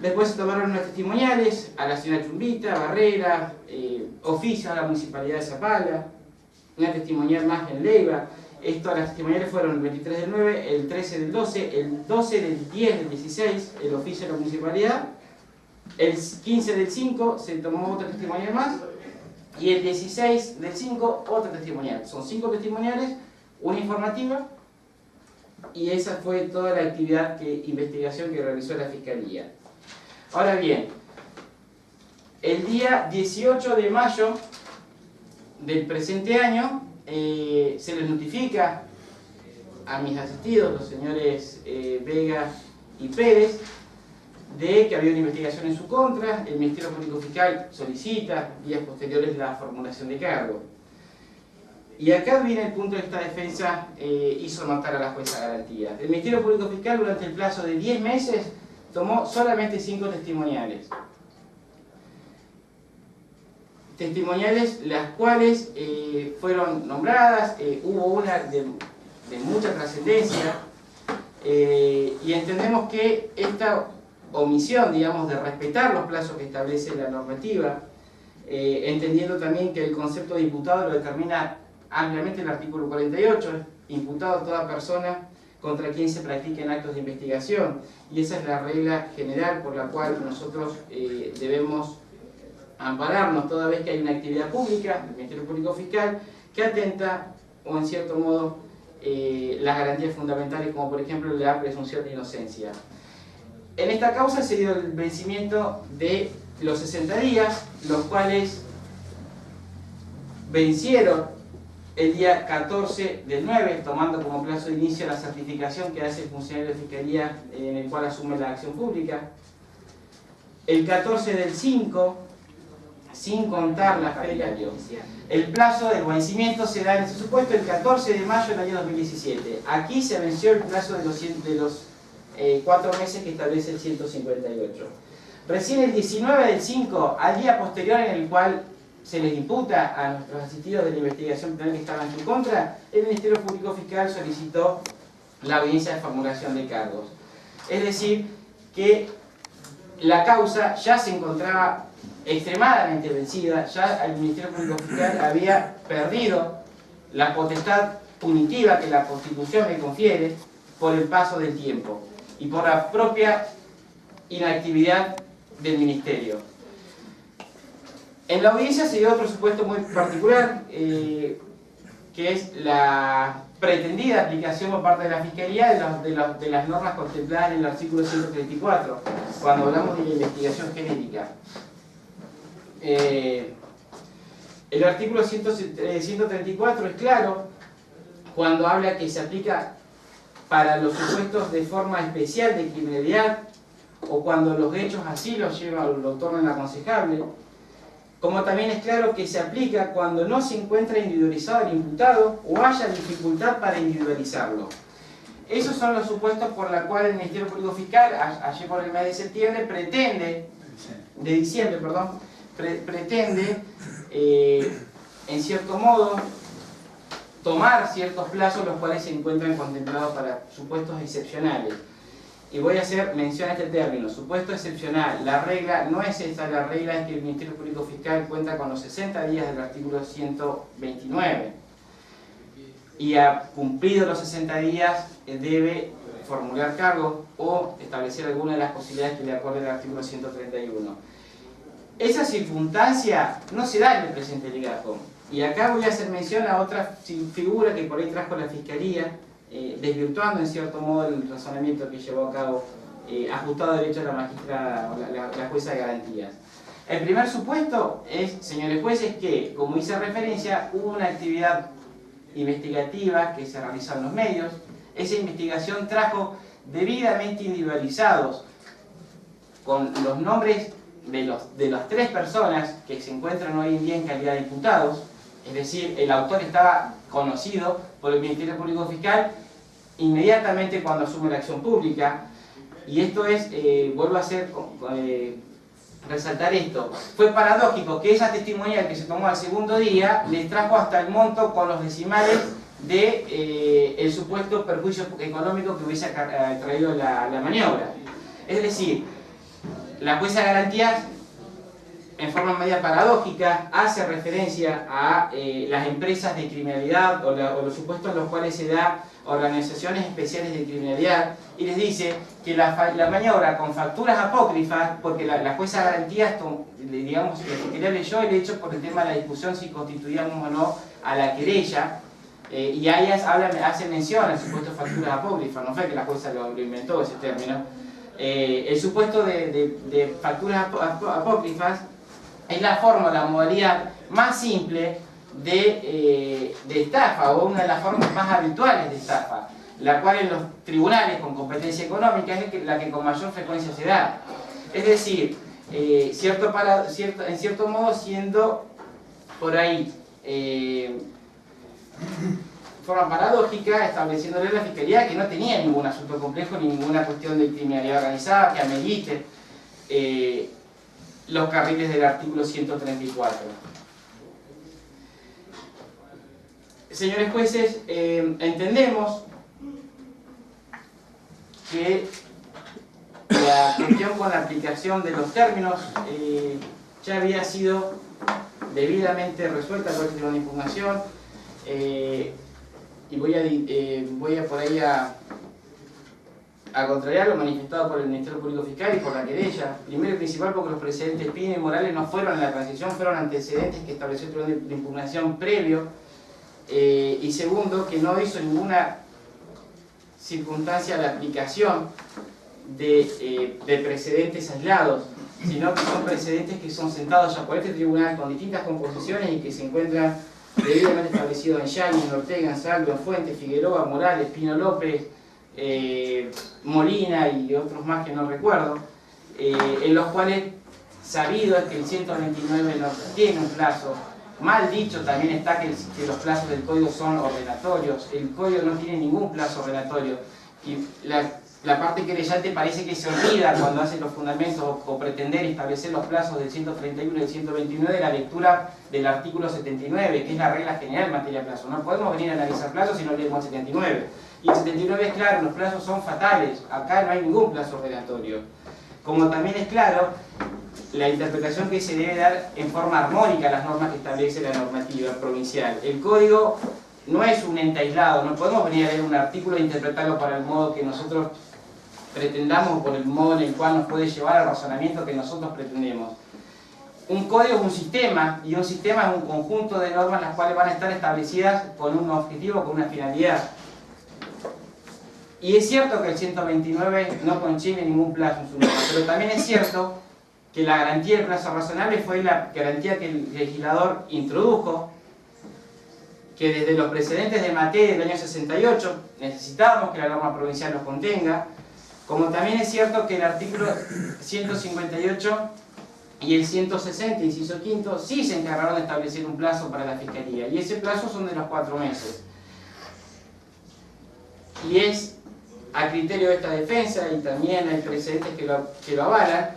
H: Después se tomaron unas testimoniales a la señora Chumbita, Barrera, oficio a la Municipalidad de Zapala, una testimonial más en Leiva. Las testimoniales fueron el 23 del 9, el 13 del 12, el 12 del 10 del 16, el oficio de la Municipalidad, el 15 del 5 se tomó otra testimonial más, y el 16 del 5 otra testimonial. Son 5 testimoniales, una informativa, y esa fue toda la actividad investigación que realizó la Fiscalía. Ahora bien, el día 18 de mayo del presente año se les notifica a mis asistidos, los señores Vega y Pérez, de que había una investigación en su contra. El Ministerio Público Fiscal solicita días posteriores la formulación de cargo. Y acá viene el punto de esta defensa hizo notar a la jueza de garantía. El Ministerio Público Fiscal durante el plazo de 10 meses tomó solamente 5 testimoniales. Testimoniales las cuales fueron nombradas, hubo una de mucha trascendencia, y entendemos que esta omisión, digamos, de respetar los plazos que establece la normativa, entendiendo también que el concepto de imputado lo determina ampliamente el artículo 48, imputado a toda persona contra quien se practiquen actos de investigación, y esa es la regla general por la cual nosotros debemos ampararnos toda vez que hay una actividad pública del Ministerio Público Fiscal que atenta, o en cierto modo, las garantías fundamentales, como por ejemplo la presunción de inocencia. En esta causa se dio el vencimiento de los 60 días, los cuales vencieron el día 14 del 9, tomando como plazo de inicio la certificación que hace el funcionario de Fiscalía en el cual asume la acción pública. El 14 del 5, sin contar la fecha, el plazo del vencimiento se da en ese supuesto el 14 de mayo del año 2017. Aquí se venció el plazo de los 4 meses que establece el 158. Recién el 19 del 5, al día posterior en el cual se les imputa a nuestros asistidos de la investigación penal que estaban en su contra, el Ministerio Público Fiscal solicitó la audiencia de formulación de cargos. Es decir, que la causa ya se encontraba extremadamente vencida, ya el Ministerio Público Fiscal había perdido la potestad punitiva que la Constitución le confiere por el paso del tiempo y por la propia inactividad del Ministerio. En la audiencia se dio otro supuesto muy particular, que es la pretendida aplicación por parte de la Fiscalía de las normas contempladas en el artículo 134, cuando hablamos de la investigación genética. El artículo 134 es claro cuando habla que se aplica para los supuestos de forma especial de criminalidad o cuando los hechos así lo tornan aconsejable, como también es claro que se aplica cuando no se encuentra individualizado el imputado o haya dificultad para individualizarlo. Esos son los supuestos por los cuales el Ministerio Público Fiscal, allí por el mes de septiembre, pretende, en cierto modo, tomar ciertos plazos los cuales se encuentran contemplados para supuestos excepcionales. y voy a hacer mención a este término, supuesto excepcional. La regla no es esta, la regla es que el Ministerio Público Fiscal cuenta con los 60 días del artículo 129 y ha cumplido los 60 días debe formular cargos o establecer alguna de las posibilidades que le acorde el artículo 131. Esa circunstancia no se da en el presente legajo. Y acá voy a hacer mención a otra figura que por ahí trajo la Fiscalía, desvirtuando en cierto modo el razonamiento que llevó a cabo, ajustado a derecho a la magistrada, la jueza de garantías. El primer supuesto es, señores jueces, que, como hice referencia, hubo una actividad investigativa que se realizó en los medios. Esa investigación trajo debidamente individualizados con los nombres de las 3 personas que se encuentran hoy en día en calidad de imputados, es decir, el autor estaba conocido por el Ministerio Público Fiscal inmediatamente cuando asume la acción pública, y esto es, vuelvo a resaltar esto, fue paradójico que esa testimonial que se tomó al segundo día les trajo hasta el monto con los decimales de el supuesto perjuicio económico que hubiese traído la maniobra. Es decir, la jueza de garantías, en forma media paradójica, hace referencia a las empresas de criminalidad o los supuestos en los cuales se da organizaciones especiales de criminalidad, y les dice que la maniobra con facturas apócrifas, porque la jueza de garantías, digamos, la Fiscalía leyó el hecho por el tema de la discusión si constituíamos o no a la querella, y a ellas hace mención al supuesto de facturas apócrifas, no fue que la jueza lo inventó ese término. El supuesto de facturas apócrifas es la forma, la modalidad más simple de estafa, o una de las formas más habituales de estafa, la cual en los tribunales con competencia económica es la que con mayor frecuencia se da. Es decir, en cierto modo siendo por ahí forma paradójica, estableciéndole a la Fiscalía que no tenía ningún asunto complejo ni ninguna cuestión de criminalidad organizada que amerite los carriles del artículo 134. Señores jueces, entendemos que la cuestión con la aplicación de los términos ya había sido debidamente resuelta por el tribunal de impugnación, y voy a por ahí a contrariar lo manifestado por el Ministerio Público Fiscal y por la querella. Primero y principal porque los precedentes Pino y Morales no fueron en la transición, fueron antecedentes que estableció el tribunal de impugnación previo, y segundo, que no hizo ninguna circunstancia la aplicación de precedentes aislados, sino que son precedentes que son sentados ya por este tribunal con distintas composiciones y que se encuentran debidamente establecidos en Yáñez, en Ortega, en Salvo, en Fuentes, Figueroa, Morales, Pino López, Molina y otros más que no recuerdo, en los cuales sabido es que el 129 no tiene un plazo. Mal dicho también está que los plazos del código son ordenatorios. El código no tiene ningún plazo ordenatorio, y la parte querellante parece que se olvida cuando hace los fundamentos o pretender establecer los plazos del 131 y del 129 de la lectura del artículo 79, que es la regla general en materia de plazo. No podemos venir a analizar plazos si no leemos el 79. Y el 79 es claro, los plazos son fatales. Acá no hay ningún plazo ordenatorio. Como también es claro la interpretación que se debe dar en forma armónica a las normas que establece la normativa provincial. El código no es un ente aislado, no podemos venir a leer un artículo e interpretarlo para el modo que nosotros pretendamos, por el modo en el cual nos puede llevar al razonamiento que nosotros pretendemos. Un código es un sistema, y un sistema es un conjunto de normas las cuales van a estar establecidas con un objetivo, con una finalidad. Y es cierto que el 129 no contiene ningún plazo en su norma, pero también es cierto que la garantía del plazo razonable fue la garantía que el legislador introdujo, que desde los precedentes de materia del año 68 necesitábamos que la norma provincial los contenga, como también es cierto que el artículo 158 y el 160, inciso quinto, sí se encargaron de establecer un plazo para la Fiscalía, y ese plazo son de los 4 meses. Y es a criterio de esta defensa, y también hay precedentes que lo avalan,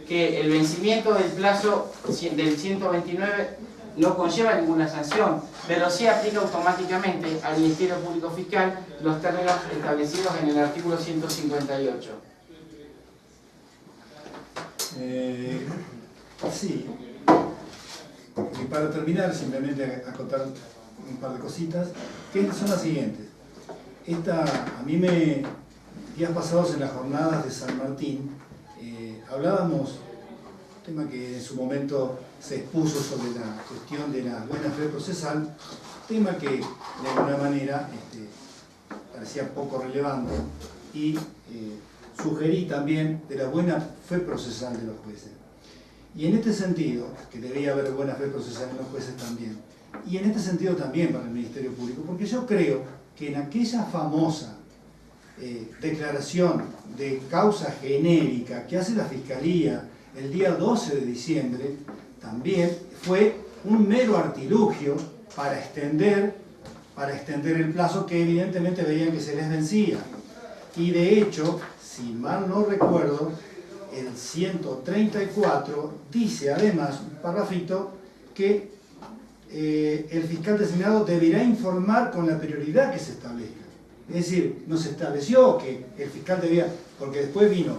H: que el vencimiento del plazo del 129 no conlleva ninguna sanción, pero sí aplica automáticamente al Ministerio Público Fiscal los términos establecidos en el artículo 158.
C: Sí. Y para terminar, simplemente acotar un par de cositas, que son las siguientes. A mí días pasados en las jornadas de San Martín, hablábamos, un tema que en su momento se expuso sobre la cuestión de la buena fe procesal, tema que de alguna manera parecía poco relevante, y sugerí también de la buena fe procesal de los jueces. Y en este sentido, que debía haber buena fe procesal en los jueces también, y en este sentido también para el Ministerio Público, porque yo creo que en aquella famosa declaración de causa genérica que hace la Fiscalía el día 12 de diciembre, también fue un mero artilugio para extender el plazo que evidentemente veían que se les vencía. Y de hecho, si mal no recuerdo, el 134 dice además, un parrafito, que el fiscal designado deberá informar con la prioridad que se establezca. Es decir, no se estableció que el fiscal debía, porque después vino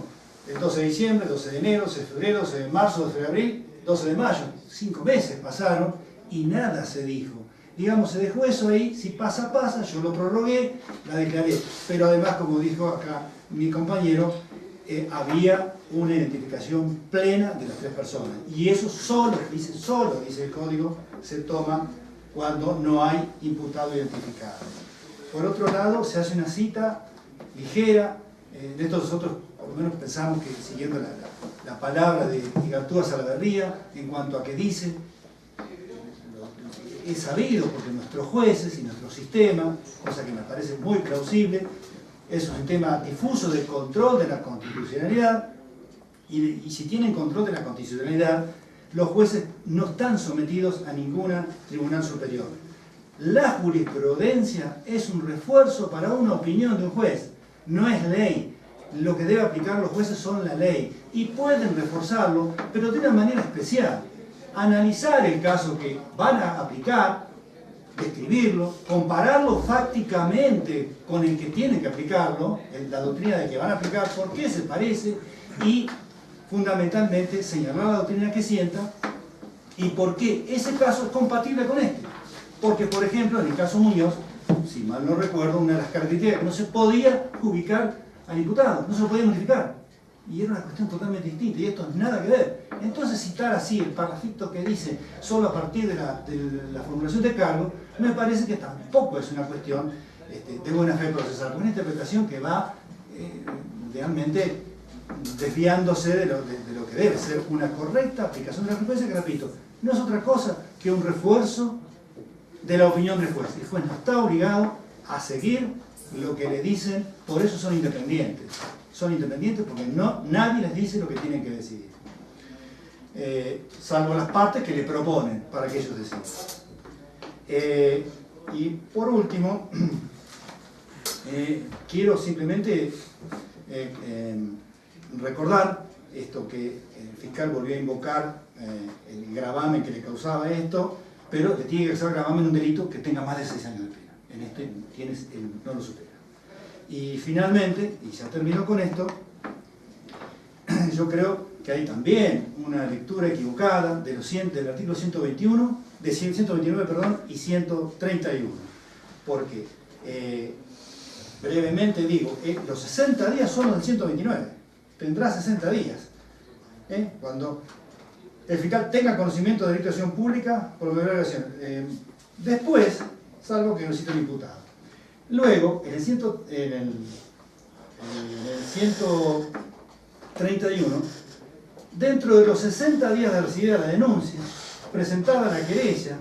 C: el 12 de diciembre, 12 de enero, 12 de febrero, 12 de marzo, 12 de abril, 12 de mayo. 5 meses pasaron y nada se dijo. Digamos, se dejó eso ahí, si pasa, pasa, yo lo prorrogué, la declaré. Pero además, como dijo acá mi compañero, había una identificación plena de las 3 personas. Y eso solo, dice el código, se toma cuando no hay imputado identificado. Por otro lado, se hace una cita ligera. De esto nosotros, por lo menos, pensamos que siguiendo la palabra de Igartúa Salaverría, en cuanto a que dice, es sabido porque nuestros jueces y nuestro sistema, cosa que me parece muy plausible, es un tema difuso de control de la constitucionalidad, y si tienen control de la constitucionalidad, los jueces no están sometidos a ninguna tribunal superior. La jurisprudencia es un refuerzo para una opinión de un juez, no es ley. Lo que deben aplicar los jueces son la ley, y pueden reforzarlo, pero de una manera especial. Analizar el caso que van a aplicar, describirlo, compararlo fácticamente con el que tienen que aplicarlo, la doctrina de que van a aplicar, por qué se parece, y fundamentalmente señalar la doctrina que sienta y por qué ese caso es compatible con este. Porque, por ejemplo, en el caso Muñoz, si mal no recuerdo, una de las características que no se podía ubicar al imputado, no se lo podía notificar. Y era una cuestión totalmente distinta, y esto es nada que ver. Entonces citar así el parrafito que dice solo a partir de la formulación de cargo, me parece que tampoco es una cuestión de buena fe procesal, una interpretación que va realmente desviándose de lo que debe ser una correcta aplicación de la jurisprudencia, que repito, no es otra cosa que un refuerzo de la opinión del juez. El juez no está obligado a seguir lo que le dicen, por eso son independientes. Son independientes porque nadie les dice lo que tienen que decidir. Salvo las partes que le proponen para que ellos decidan. Y por último, quiero simplemente recordar esto que el fiscal volvió a invocar, el gravamen que le causaba esto, pero le tiene que causar gravamen un delito que tenga más de 6 años de pena. En este no lo supera. Y finalmente, y ya termino con esto, yo creo que hay también una lectura equivocada del artículo 121, de 129, perdón, y 131. Porque, brevemente digo, los 60 días son los del 129. Tendrá 60 días. Cuando el fiscal tenga conocimiento de delito de acción pública, por lo que después, salvo que lo cite el imputado. Luego, en el 131, dentro de los 60 días de recibida la denuncia, presentada la querella,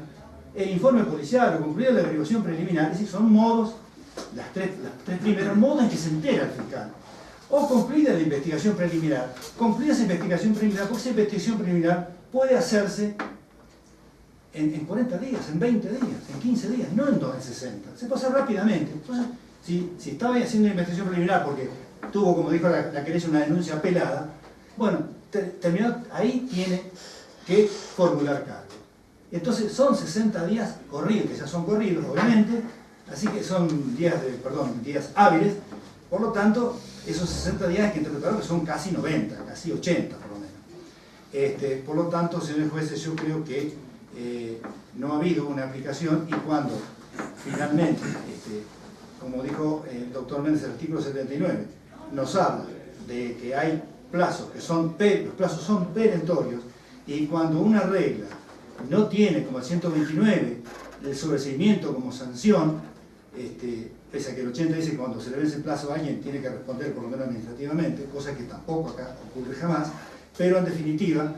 C: el informe policial o concluida la averiguación preliminar, es decir, son modos, las tres primeros modos en que se entera el fiscal. O concluida la investigación preliminar. Concluida esa investigación preliminar, porque esa investigación preliminar puede hacerse en 40 días, en 20 días, en 15 días, no en 60. Se pasa rápidamente. Entonces, si estaba haciendo una investigación preliminar porque tuvo, como dijo la querella, una denuncia apelada, bueno, terminó, ahí tiene que formular cargo. Entonces son 60 días corridos, que ya son corridos, obviamente, así que son días hábiles, por lo tanto, esos 60 días hay que interpretar que son casi 90, casi 80 por lo menos. Por lo tanto, señores jueces, yo creo que no ha habido una aplicación, y cuando finalmente, como dijo el doctor Méndez, el artículo 79, nos habla de que hay plazos que los plazos son perentorios, y cuando una regla no tiene, como el 129, el sobreseimiento como sanción, pese a que el 80 dice que cuando se le vence el plazo a alguien tiene que responder por lo menos administrativamente, cosa que tampoco acá ocurre jamás, pero en definitiva,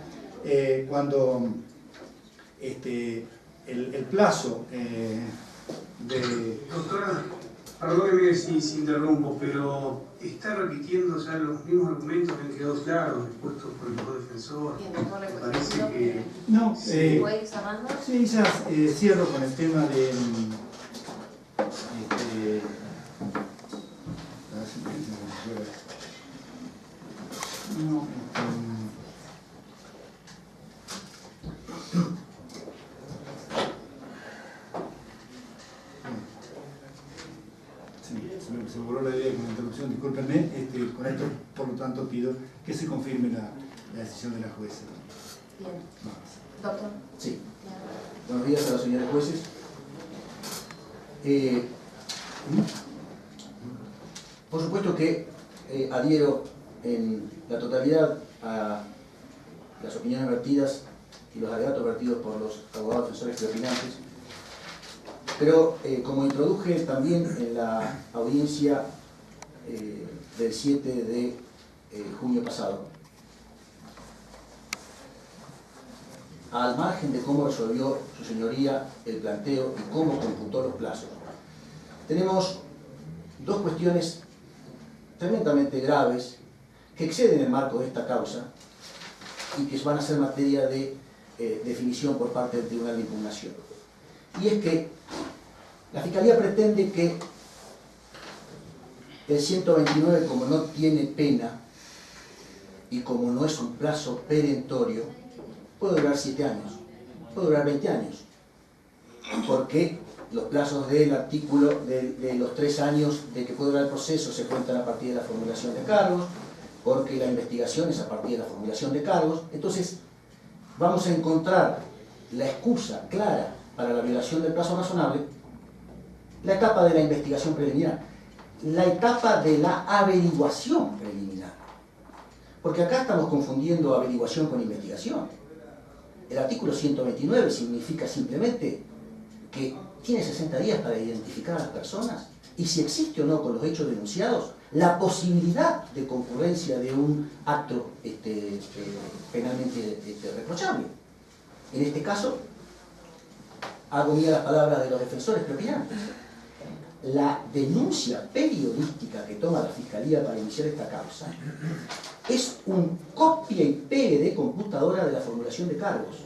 C: cuando el plazo de...
K: Doctora, perdóneme si interrumpo, pero está repitiendo ya los mismos argumentos que han quedado claros expuestos por el co-defensor.
I: Bien, doctor, le
K: Parece que...
C: No,
I: ¿puede ir cerrando?
C: sí, ya cierro con el tema de... se me voló la idea con la interrupción, discúlpenme. Con esto, por lo tanto, pido que se confirme la decisión de la jueza.
I: Bien. Doctor.
D: Sí. Buenos días a los señores jueces. Por supuesto que adhiero en la totalidad a las opiniones vertidas y los alegatos vertidos por los abogados defensores preopinantes, pero como introduje también en la audiencia del 7 de junio pasado, al margen de cómo resolvió su señoría el planteo y cómo computó los plazos, tenemos dos cuestiones tremendamente graves que exceden el marco de esta causa y que van a ser materia de definición por parte del Tribunal de Impugnación. Y es que la Fiscalía pretende que el 129, como no tiene pena y como no es un plazo perentorio, puede durar 7 años, puede durar 20 años, porque los plazos del artículo de los 3 años de que puede durar el proceso se cuentan a partir de la formulación de cargos, porque la investigación es a partir de la formulación de cargos. Entonces vamos a encontrar la excusa clara para la violación del plazo razonable, la etapa de la investigación preliminar, la etapa de la averiguación preliminar, porque acá estamos confundiendo averiguación con investigación. El artículo 129 significa simplemente que tiene 60 días para identificar a las personas y si existe o no con los hechos denunciados la posibilidad de concurrencia de un acto penalmente reprochable. En este caso, hago mía las palabras de los defensores preopinantes. La denuncia periodística que toma la Fiscalía para iniciar esta causa es un copia y pegue de computadora de la formulación de cargos,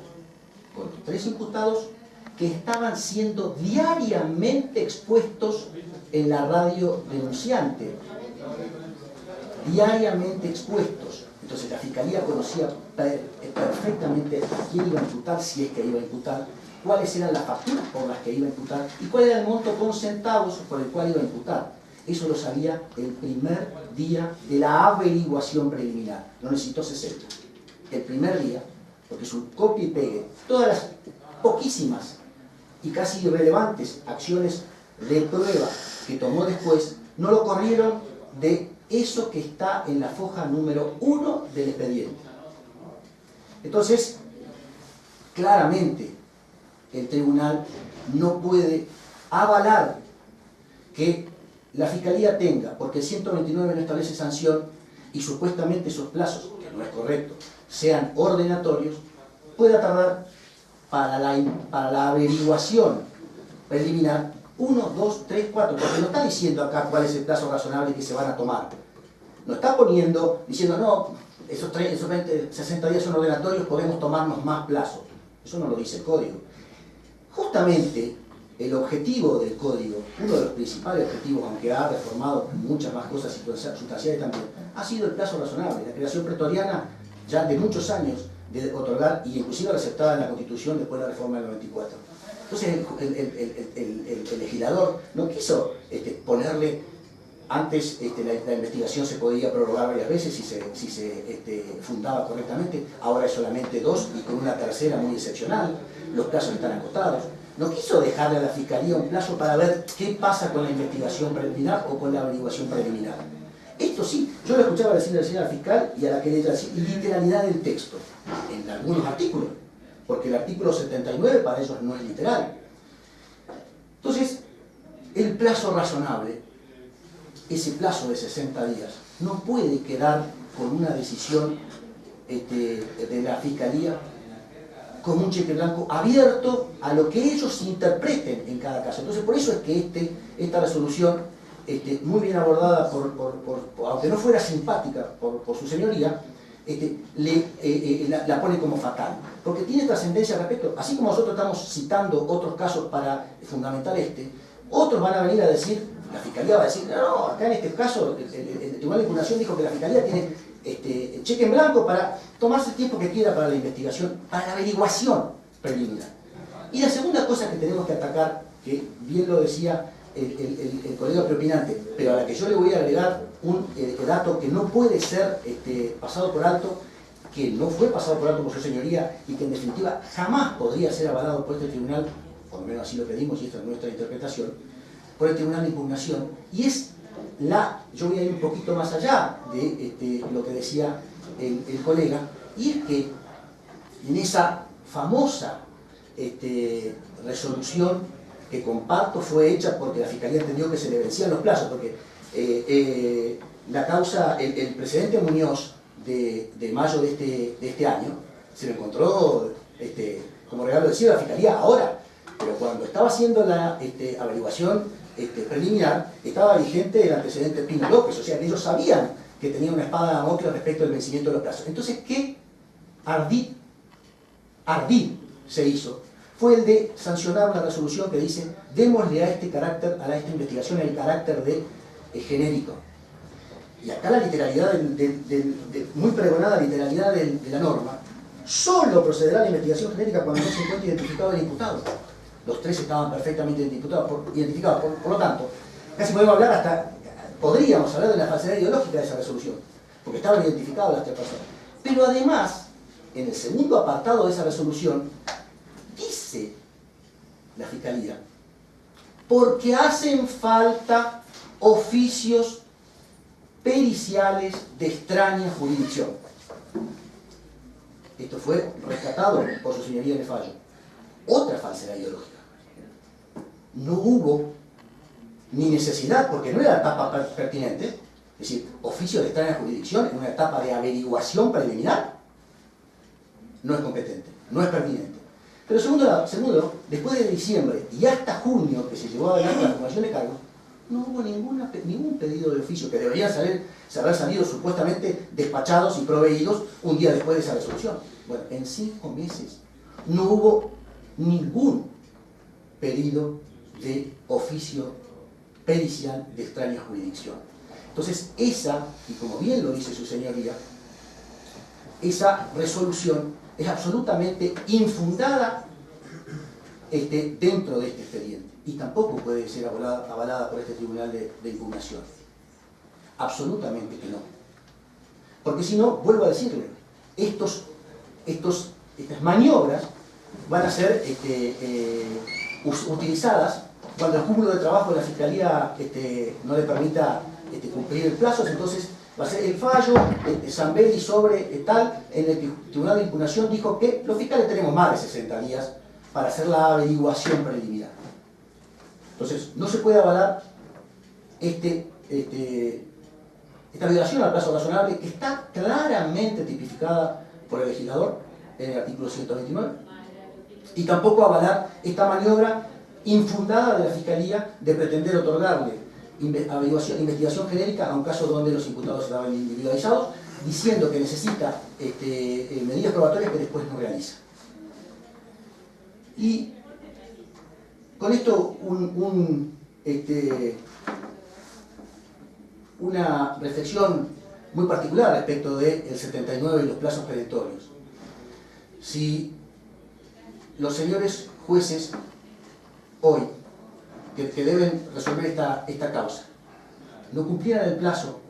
D: con los 3 imputados que estaban siendo diariamente expuestos en la radio denunciante. Diariamente expuestos. Entonces la Fiscalía conocía perfectamente a quién iba a imputar, si es que iba a imputar, cuáles eran las facturas por las que iba a imputar y cuál era el monto con centavos por el cual iba a imputar. Eso lo sabía el primer día de la averiguación preliminar. No necesitó 60. El primer día, porque es un copia y pegue. Todas las poquísimas y casi irrelevantes acciones de prueba que tomó después no lo corrieron de eso que está en la foja número 1 del expediente. Entonces, claramente, el tribunal no puede avalar que la Fiscalía tenga, porque el 129 no establece sanción y supuestamente esos plazos, que no es correcto, sean ordenatorios, pueda tardar para la averiguación preliminar 1, 2, 3, 4, porque no está diciendo acá cuál es el plazo razonable que se van a tomar. No está diciendo, no, esos 60 días son ordenatorios, podemos tomarnos más plazos. Eso no lo dice el Código. Justamente el objetivo del Código, uno de los principales objetivos, aunque ha reformado muchas más cosas sustanciales también, ha sido el plazo razonable. La creación pretoriana ya de muchos años de otorgar, y inclusive aceptada en la Constitución después de la reforma del 94. Entonces el legislador no quiso ponerle Antes la investigación se podía prorrogar varias veces si se fundaba correctamente, ahora es solamente 2 y con una tercera muy excepcional, los plazos están acotados. No quiso dejarle a la Fiscalía un plazo para ver qué pasa con la investigación preliminar o con la averiguación preliminar. Esto sí, yo lo escuchaba decir al señor fiscal y a la que le decía literalidad del texto, en algunos artículos, porque el artículo 79 para ellos no es literal. Entonces, el plazo razonable, ese plazo de 60 días, no puede quedar con una decisión de la Fiscalía como un cheque blanco abierto a lo que ellos interpreten en cada caso. Entonces, por eso es que esta resolución, muy bien abordada, aunque no fuera simpática por su señoría, la pone como fatal. Porque tiene trascendencia respecto, así como nosotros estamos citando otros casos para fundamentar otros van a venir a decir, la Fiscalía va a decir, no, acá en este caso el Tribunal de Impugnación dijo que la Fiscalía tiene cheque en blanco para tomarse el tiempo que quiera para la investigación, para la averiguación preliminar. Y la segunda cosa que tenemos que atacar, que bien lo decía el colega preopinante, pero a la que yo le voy a agregar un dato que no puede ser pasado por alto, que no fue pasado por alto por su señoría y que en definitiva jamás podría ser avalado por este tribunal, por lo menos así lo pedimos y esta es nuestra interpretación, por el Tribunal de Impugnación, y es yo voy a ir un poquito más allá de lo que decía el colega, y es que en esa famosa resolución que comparto fue hecha porque la Fiscalía entendió que se le vencían los plazos, porque la causa, el presidente Muñoz de mayo de este año, se lo encontró como regalo de cielo a la Fiscalía ahora, pero cuando estaba haciendo la averiguación preliminar, estaba vigente el antecedente Pino López, o sea que ellos sabían que tenía una espada de Damocles respecto al vencimiento de los plazos. Entonces, ¿qué ardid se hizo? Fue el de sancionar una resolución que dice, démosle a esta investigación el carácter de genérico. Y acá la literalidad, muy pregonada literalidad de la norma, solo procederá a la investigación genérica cuando no se encuentre identificado el imputado. Los 3 estaban perfectamente identificados. Por lo tanto, casi podríamos hablar de la falsedad ideológica de esa resolución, porque estaban identificados las 3 personas. Pero además, en el segundo apartado de esa resolución, dice la Fiscalía, porque hacen falta oficios periciales de extraña jurisdicción. Esto fue rescatado por su señoría en el fallo. Otra falsedad ideológica. No hubo ni necesidad, porque no era la etapa pertinente, es decir, oficio de extraña jurisdicción en una etapa de averiguación preliminar, no es competente, no es pertinente. Pero segundo, después de diciembre y hasta junio, que se llevó adelante la formación de cargos, no hubo ningún pedido de oficio que deberían haber salido supuestamente despachados y proveídos un día después de esa resolución. Bueno, en 5 meses no hubo ningún pedido de oficio pericial de extraña jurisdicción. Entonces esa, y como bien lo dice su señoría, esa resolución es absolutamente infundada dentro de este expediente y tampoco puede ser avalada por este tribunal de impugnación. Absolutamente que no. Porque si no, vuelvo a decirle, estas maniobras van a ser utilizadas cuando el cúmulo de trabajo de la Fiscalía no le permita cumplir el plazo. Entonces va a ser el fallo Zambelli sobre tal, en el que el Tribunal de Impugnación dijo que los fiscales tenemos más de 60 días para hacer la averiguación preliminar. Entonces no se puede avalar esta violación al plazo razonable, que está claramente tipificada por el legislador en el artículo 129, y tampoco avalar esta maniobra infundada de la Fiscalía de pretender otorgarle investigación genérica a un caso donde los imputados estaban individualizados, diciendo que necesita medidas probatorias que después no realiza. Y con esto una reflexión muy particular respecto del 79 y los plazos perentorios. Si los señores jueces hoy, que deben resolver esta causa, no cumplieran el plazo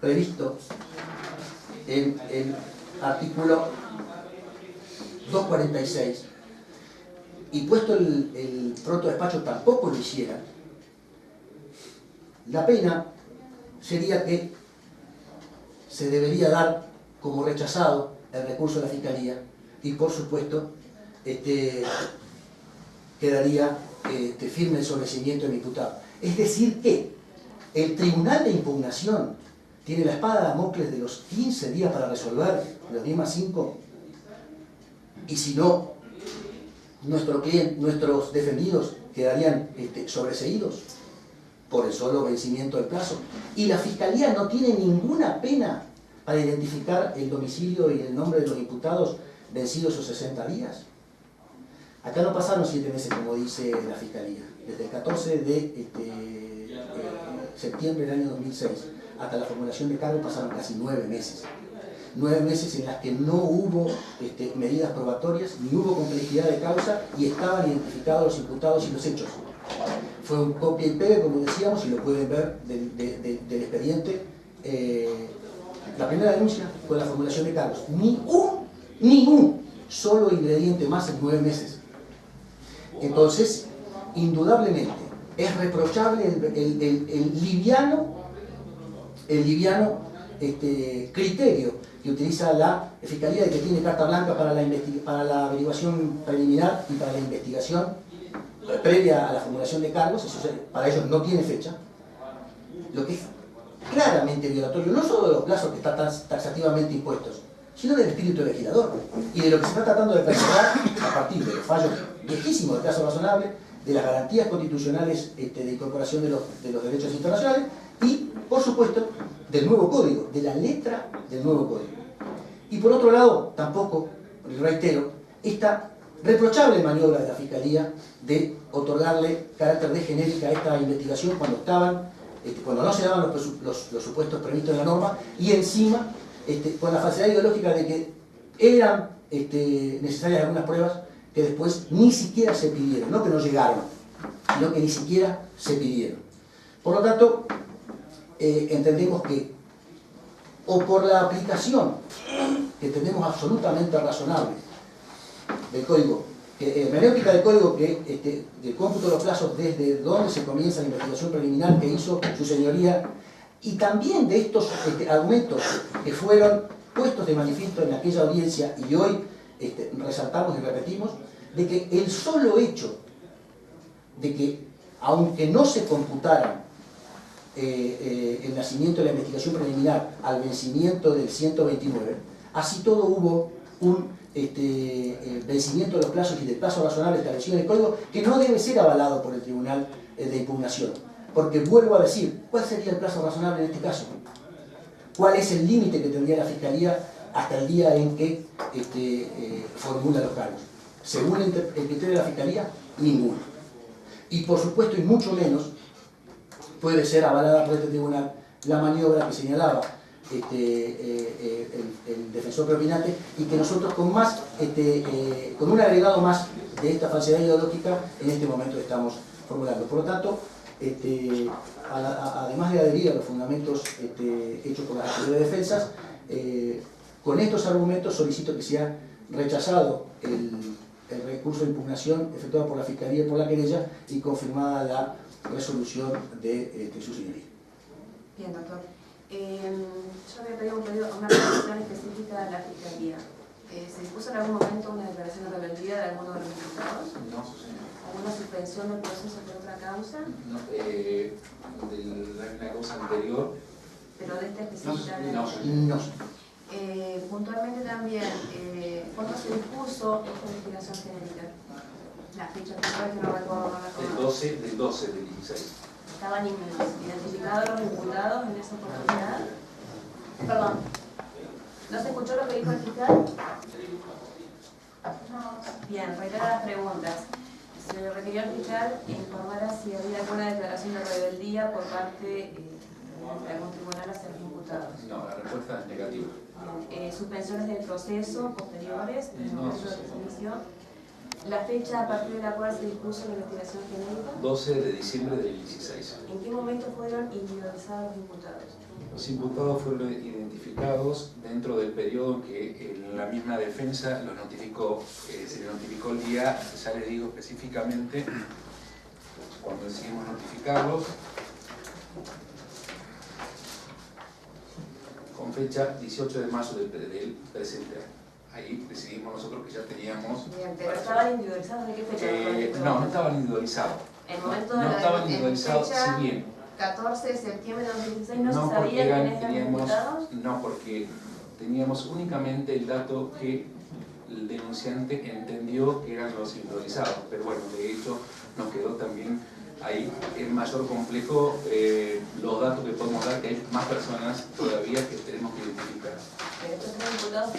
D: previsto en el artículo 246 y puesto el pronto despacho tampoco lo hicieran, la pena sería que se debería dar como rechazado el recurso de la Fiscalía y por supuesto quedaría firme el sobreseimiento del imputado. Es decir que el Tribunal de Impugnación tiene la espada de Damocles de los 15 días para resolver, los 10 más 5, y si no, nuestros defendidos quedarían sobreseídos por el solo vencimiento del plazo. Y la Fiscalía no tiene ninguna pena para identificar el domicilio y el nombre de los imputados vencidos esos 60 días. Acá no pasaron 7 meses, como dice la Fiscalía. Desde el 14 de septiembre del año 2006 hasta la formulación de cargo pasaron casi 9 meses. 9 meses en las que no hubo medidas probatorias, ni hubo complejidad de causa y estaban identificados los imputados y los hechos. Fue un copia y pega, como decíamos, y lo pueden ver del expediente. La primera denuncia fue la formulación de cargos. Ni un solo ingrediente más en 9 meses. Entonces, indudablemente, es reprochable el liviano criterio que utiliza la Fiscalía de que tiene carta blanca para la averiguación preliminar y para la investigación previa a la formulación de cargos. Eso para ellos no tiene fecha, lo que es claramente violatorio no solo de los plazos que están taxativamente impuestos, sino del espíritu legislador y de lo que se está tratando de preservar a partir de los fallos viejísimos del plazo razonable, de las garantías constitucionales de incorporación de los derechos internacionales y, por supuesto, del nuevo código, de la letra del nuevo código. Y por otro lado, tampoco, reitero, esta reprochable maniobra de la Fiscalía de otorgarle carácter de genérica a esta investigación cuando no se daban los supuestos previstos en la norma y encima con la falsedad ideológica de que eran necesarias algunas pruebas que después ni siquiera se pidieron, no que no llegaron, sino que ni siquiera se pidieron. Por lo tanto, entendemos que o por la aplicación que tenemos absolutamente razonable del código, hermenéutica del código del cómputo de los plazos desde donde se comienza la investigación preliminar que hizo su señoría, y también de estos argumentos que fueron puestos de manifiesto en aquella audiencia y hoy resaltamos y repetimos, de que el solo hecho de que, aunque no se computara el nacimiento de la investigación preliminar al vencimiento del 129, así todo hubo un vencimiento de los plazos y del plazo razonable establecido en el código que no debe ser avalado por el Tribunal de Impugnación. Porque vuelvo a decir, ¿cuál sería el plazo razonable en este caso? ¿Cuál es el límite que tendría la Fiscalía hasta el día en que formula los cargos? Según el criterio de la Fiscalía, ninguno. Y por supuesto, y mucho menos, puede ser avalada por este tribunal la maniobra que señalaba el defensor preopinante y que nosotros con un agregado más de esta falsedad ideológica en este momento estamos formulando. Por lo tanto, además de adherir a los fundamentos hechos por las autoridades de defensas, con estos argumentos solicito que sea rechazado el recurso de impugnación efectuado por la Fiscalía y por la querella y confirmada la resolución de su señoría.
A: Bien, doctor. Yo había pedido una resolución específica de la Fiscalía. ¿Se dispuso en algún momento una declaración de rebeldía de alguno de los imputados?
G: No, señor.
A: ¿Alguna suspensión del proceso por otra causa?
G: No, de la causa anterior.
A: ¿Pero de esta específicamente?
G: No, señor.
A: Puntualmente también, ¿cuándo se dispuso esta investigación genérica? La fecha que no recuerdo.
G: Del 12 del 16.
A: ¿Estaban identificados los imputados en esa oportunidad? Perdón. ¿No se escuchó lo que dijo el fiscal? Bien, reitero las preguntas. Se le requirió al fiscal informar si había alguna declaración de rebeldía por parte de algún tribunal hacia los imputados.
G: No, la respuesta es negativa.
A: Suspensiones del proceso posteriores, en el momento de definición. La fecha a partir de la cual se dispuso la investigación genérica.
G: 12 de diciembre del 16.
A: ¿En qué momento fueron individualizados los imputados?
G: Los imputados fueron identificados dentro del periodo en que la misma defensa los notificó. Se les notificó el día, ya les digo específicamente, cuando decidimos notificarlos, con fecha 18 de mayo del presente año. Ahí decidimos nosotros que ya teníamos...
A: Bien, pero ¿estaban individualizados de qué fecha?
G: No estaban individualizados.
A: El momento
G: no
A: de
G: estaban
A: en
G: individualizados,
A: fecha,
G: si bien
A: 14 de septiembre de 2016 no se
G: porque
A: sabía quiénes eran los imputados.
G: no, porque teníamos únicamente el dato que el denunciante entendió que eran los individualizados, pero bueno, de hecho nos quedó también ahí en mayor complejo los datos que podemos dar, que hay más personas todavía que tenemos que identificar.
A: Pero estos tres imputados,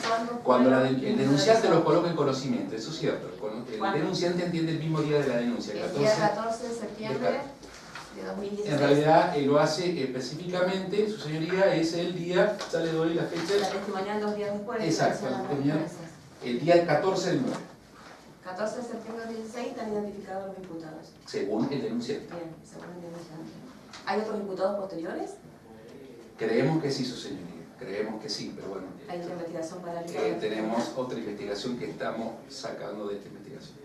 G: Cuando el denunciante los coloca en conocimiento, eso es cierto, el denunciante entiende el mismo día de la denuncia,
A: el día 14 de septiembre de 2016.
G: En realidad lo hace específicamente, su señoría, es el día, ya le doy la fecha.
A: La testimonial 2 días después.
G: Exacto, el día 14 del 9.
A: 14 de septiembre de 2016 están identificados los imputados.
G: Según el denunciante.
A: Bien, según el denunciante. ¿Hay otros imputados posteriores?
G: Creemos que sí, su señoría. Creemos que sí, pero bueno.
A: ¿Hay otra investigación paralela?
G: Tenemos otra investigación que estamos sacando de esta investigación.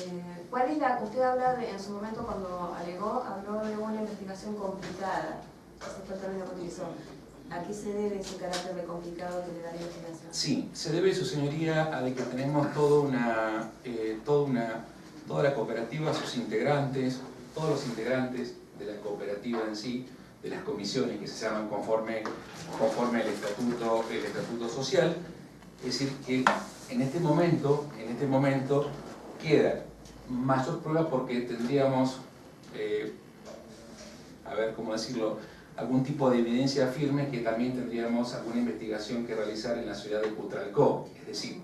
A: Bien, ¿cuál es la? Usted habla en su momento cuando alegó, habló de una investigación complicada. Ese fue el término que utilizó. ¿A qué se debe ese carácter de complicado que le da la investigación?
G: Sí, se debe, su señoría, a de que tenemos toda la cooperativa, sus integrantes, todos los integrantes de la cooperativa en sí, de las comisiones que se llaman conforme al estatuto social. Es decir, que en este momento queda mayor prueba porque tendríamos, a ver cómo decirlo, algún tipo de evidencia firme, que también tendríamos alguna investigación que realizar en la ciudad de Cutralcó. Es decir,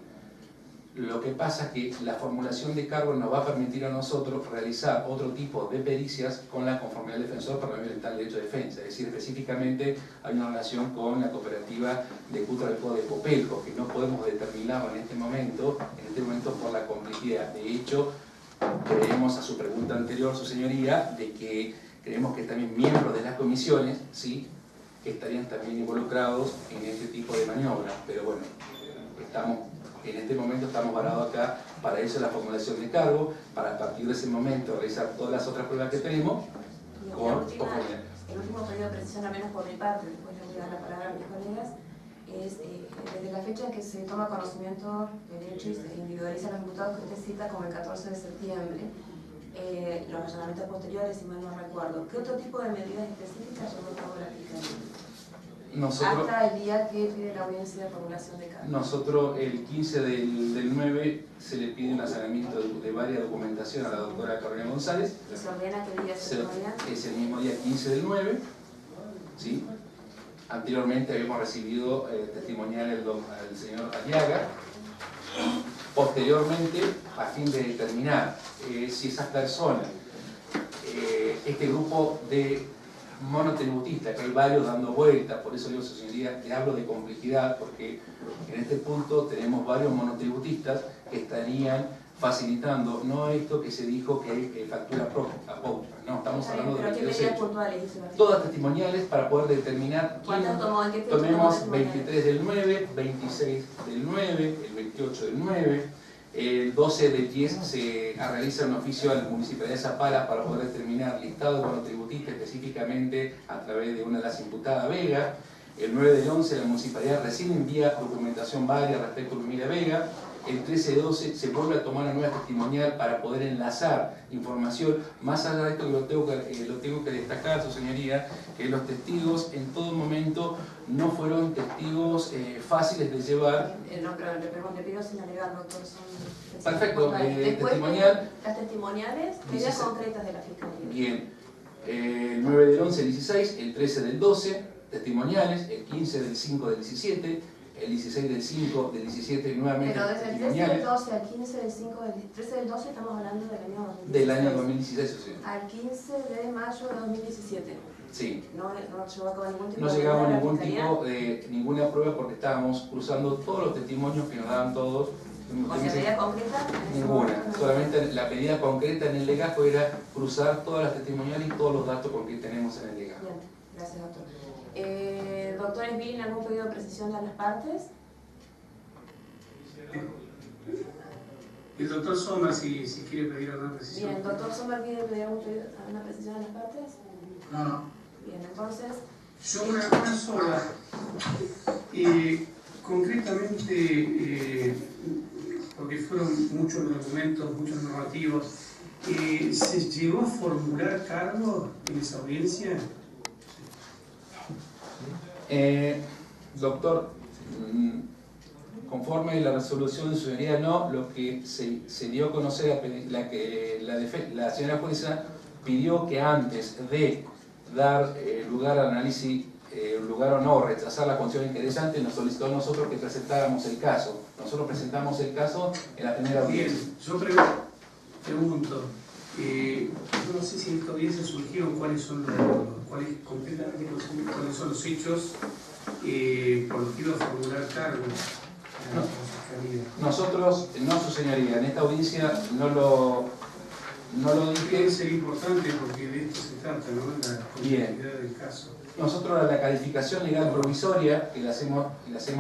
G: lo que pasa es que la formulación de cargos nos va a permitir a nosotros realizar otro tipo de pericias con la conformidad del defensor para el derecho de defensa. Es decir, específicamente hay una relación con la cooperativa de Cutralcó de Popelco, que no podemos determinarlo en este momento por la complejidad. De hecho, creemos, a su pregunta anterior, su señoría, de que creemos que también miembros de las comisiones, ¿sí?, que estarían también involucrados en este tipo de maniobras. Pero bueno, en este momento estamos varados acá para eso, la formulación de cargo, para a partir de ese momento realizar todas las otras pruebas que tenemos.
A: El último pedido de precisión, al menos por mi parte, después le voy a dar la palabra a mis colegas, es desde la fecha en que se toma conocimiento del hecho y se individualiza a los imputados que usted cita como el 14 de septiembre, los allanamientos posteriores, si mal no recuerdo. ¿Qué otro tipo de medidas específicas llevó a cabo la Fiscalía? Hasta el día que pide la audiencia de formulación de cargos.
G: Nosotros, el 15 del 9, se le pide un allanamiento de varias documentación a la doctora Carolina González.
A: ¿Y se ordena qué día se ordena?
G: Es el mismo día 15 del 9, ¿sí? Anteriormente habíamos recibido testimonial al señor Aliaga. Posteriormente, a fin de determinar si esas personas, este grupo de monotributistas, que hay varios dando vueltas, por eso digo, su señoría, le hablo de complejidad, porque en este punto tenemos varios monotributistas que estarían facilitando, no esto que se dijo que hay factura apócrifa, no, estamos hablando de 22 hechos. Todas testimoniales para poder determinar
A: ¿Cuántas tomó? ¿En qué fecha
G: tomemos 23 del 9, 26 del 9, el 28 del 9, el 12 del 10 se realiza un oficio a la Municipalidad de Zapala para poder determinar listado de monotributistas específicamente a través de una de las imputadas Vega. El 9 del 11 la Municipalidad recién envía documentación varia respecto a Lumira Vega. El 13-12 se vuelve a tomar una nueva testimonial para poder enlazar información. Más allá de esto, lo tengo que destacar, su señoría, que los testigos en todo momento no fueron testigos fáciles de llevar.
A: No, pero le pido sin alegar, doctor.
G: Perfecto,
A: testimonial. Las testimoniales, medidas concretas de la Fiscalía.
G: Bien, el 9 del 11 del 16, el 13 del 12, testimoniales, el 15 del 5 del 17, el 16 del 5 del 17 nuevamente.
A: Pero desde el 13 del 12 al 15 del 5 del 13 del 12 estamos hablando del año 2016.
G: Del año 2016, sí.
A: Al 15 de mayo de 2017.
G: Sí.
A: No llegó a cabo ningún tipo
G: no
A: de
G: llegamos a ninguna prueba porque estábamos cruzando todos los testimonios que nos daban todos
I: O sea, medida concreta.
G: Ninguna, solamente la medida concreta en el legajo era cruzar todas las testimoniales y todos los datos con que tenemos en el legajo.
I: Bien, gracias, doctor. Doctor Sbilling, ¿algún pedido de precisión de las partes?
K: El doctor Sommer, si quiere pedir alguna precisión.
I: Bien, doctor Sommer, ¿quiere pedir alguna precisión de las partes?
K: No.
I: Bien, entonces.
K: Yo una sola. Concretamente, porque fueron muchos documentos, muchos normativos, ¿se llegó a formular cargos en esa audiencia?
G: Doctor, conforme la resolución de su señoría no, lo que se dio a conocer, la señora jueza pidió que antes de dar lugar al análisis, lugar o no, rechazar la condición interesante, nos solicitó a nosotros que presentáramos el caso. Nosotros presentamos el caso en la primera audiencia.
K: Bien, yo pregunto, yo no sé si en esta audiencia surgieron cuáles son completamente cuáles son los hechos por los que iba a formular cargos.
G: Nosotros, no su señoría, en esta audiencia no lo dije.
K: Es importante porque de esto se trata, ¿no? La complejidad del caso.
G: Nosotros la calificación legal provisoria, que la hacemos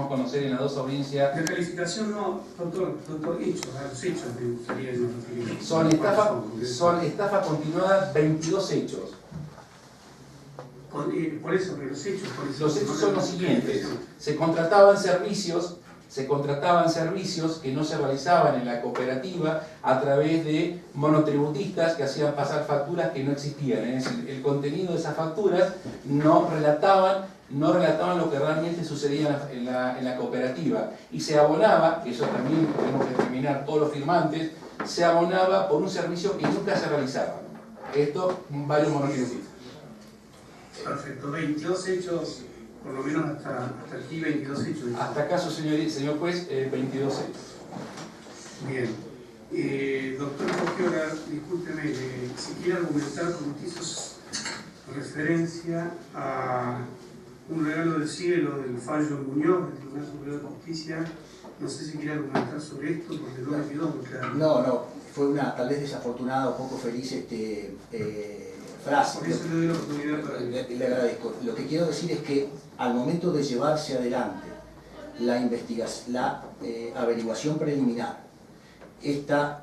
G: conocer en las dos audiencias.
K: La calificación no, doctor, hechos, a los hechos me gustaría referir.
G: Son estafa continuada, 22 hechos.
K: Por eso, pero los hechos...
G: Los hechos son los siguientes. Se contrataban servicios que no se realizaban en la cooperativa a través de monotributistas que hacían pasar facturas que no existían. Es decir, el contenido de esas facturas no relataban lo que realmente sucedía en la cooperativa. Y se abonaba, que eso también tenemos que determinar todos los firmantes, se abonaba por un servicio que nunca se realizaba. Esto, varios monotributistas.
K: Perfecto, 22 hechos. Por lo menos hasta aquí 22 hechos.
G: Hasta acá, señor juez, 22 hechos.
K: Bien. Doctor Jorge, discúlpeme, si quiere argumentar, como usted hizo referencia a un regalo del cielo del fallo Muñoz del Tribunal Superior de Justicia, no sé si quiere argumentar sobre esto, porque no me quedó muy claro.
D: No, fue una tal vez desafortunada o poco feliz frase.
K: Por eso le doy la oportunidad para...
D: Le agradezco. Lo que quiero decir es que al momento de llevarse adelante la averiguación preliminar, esta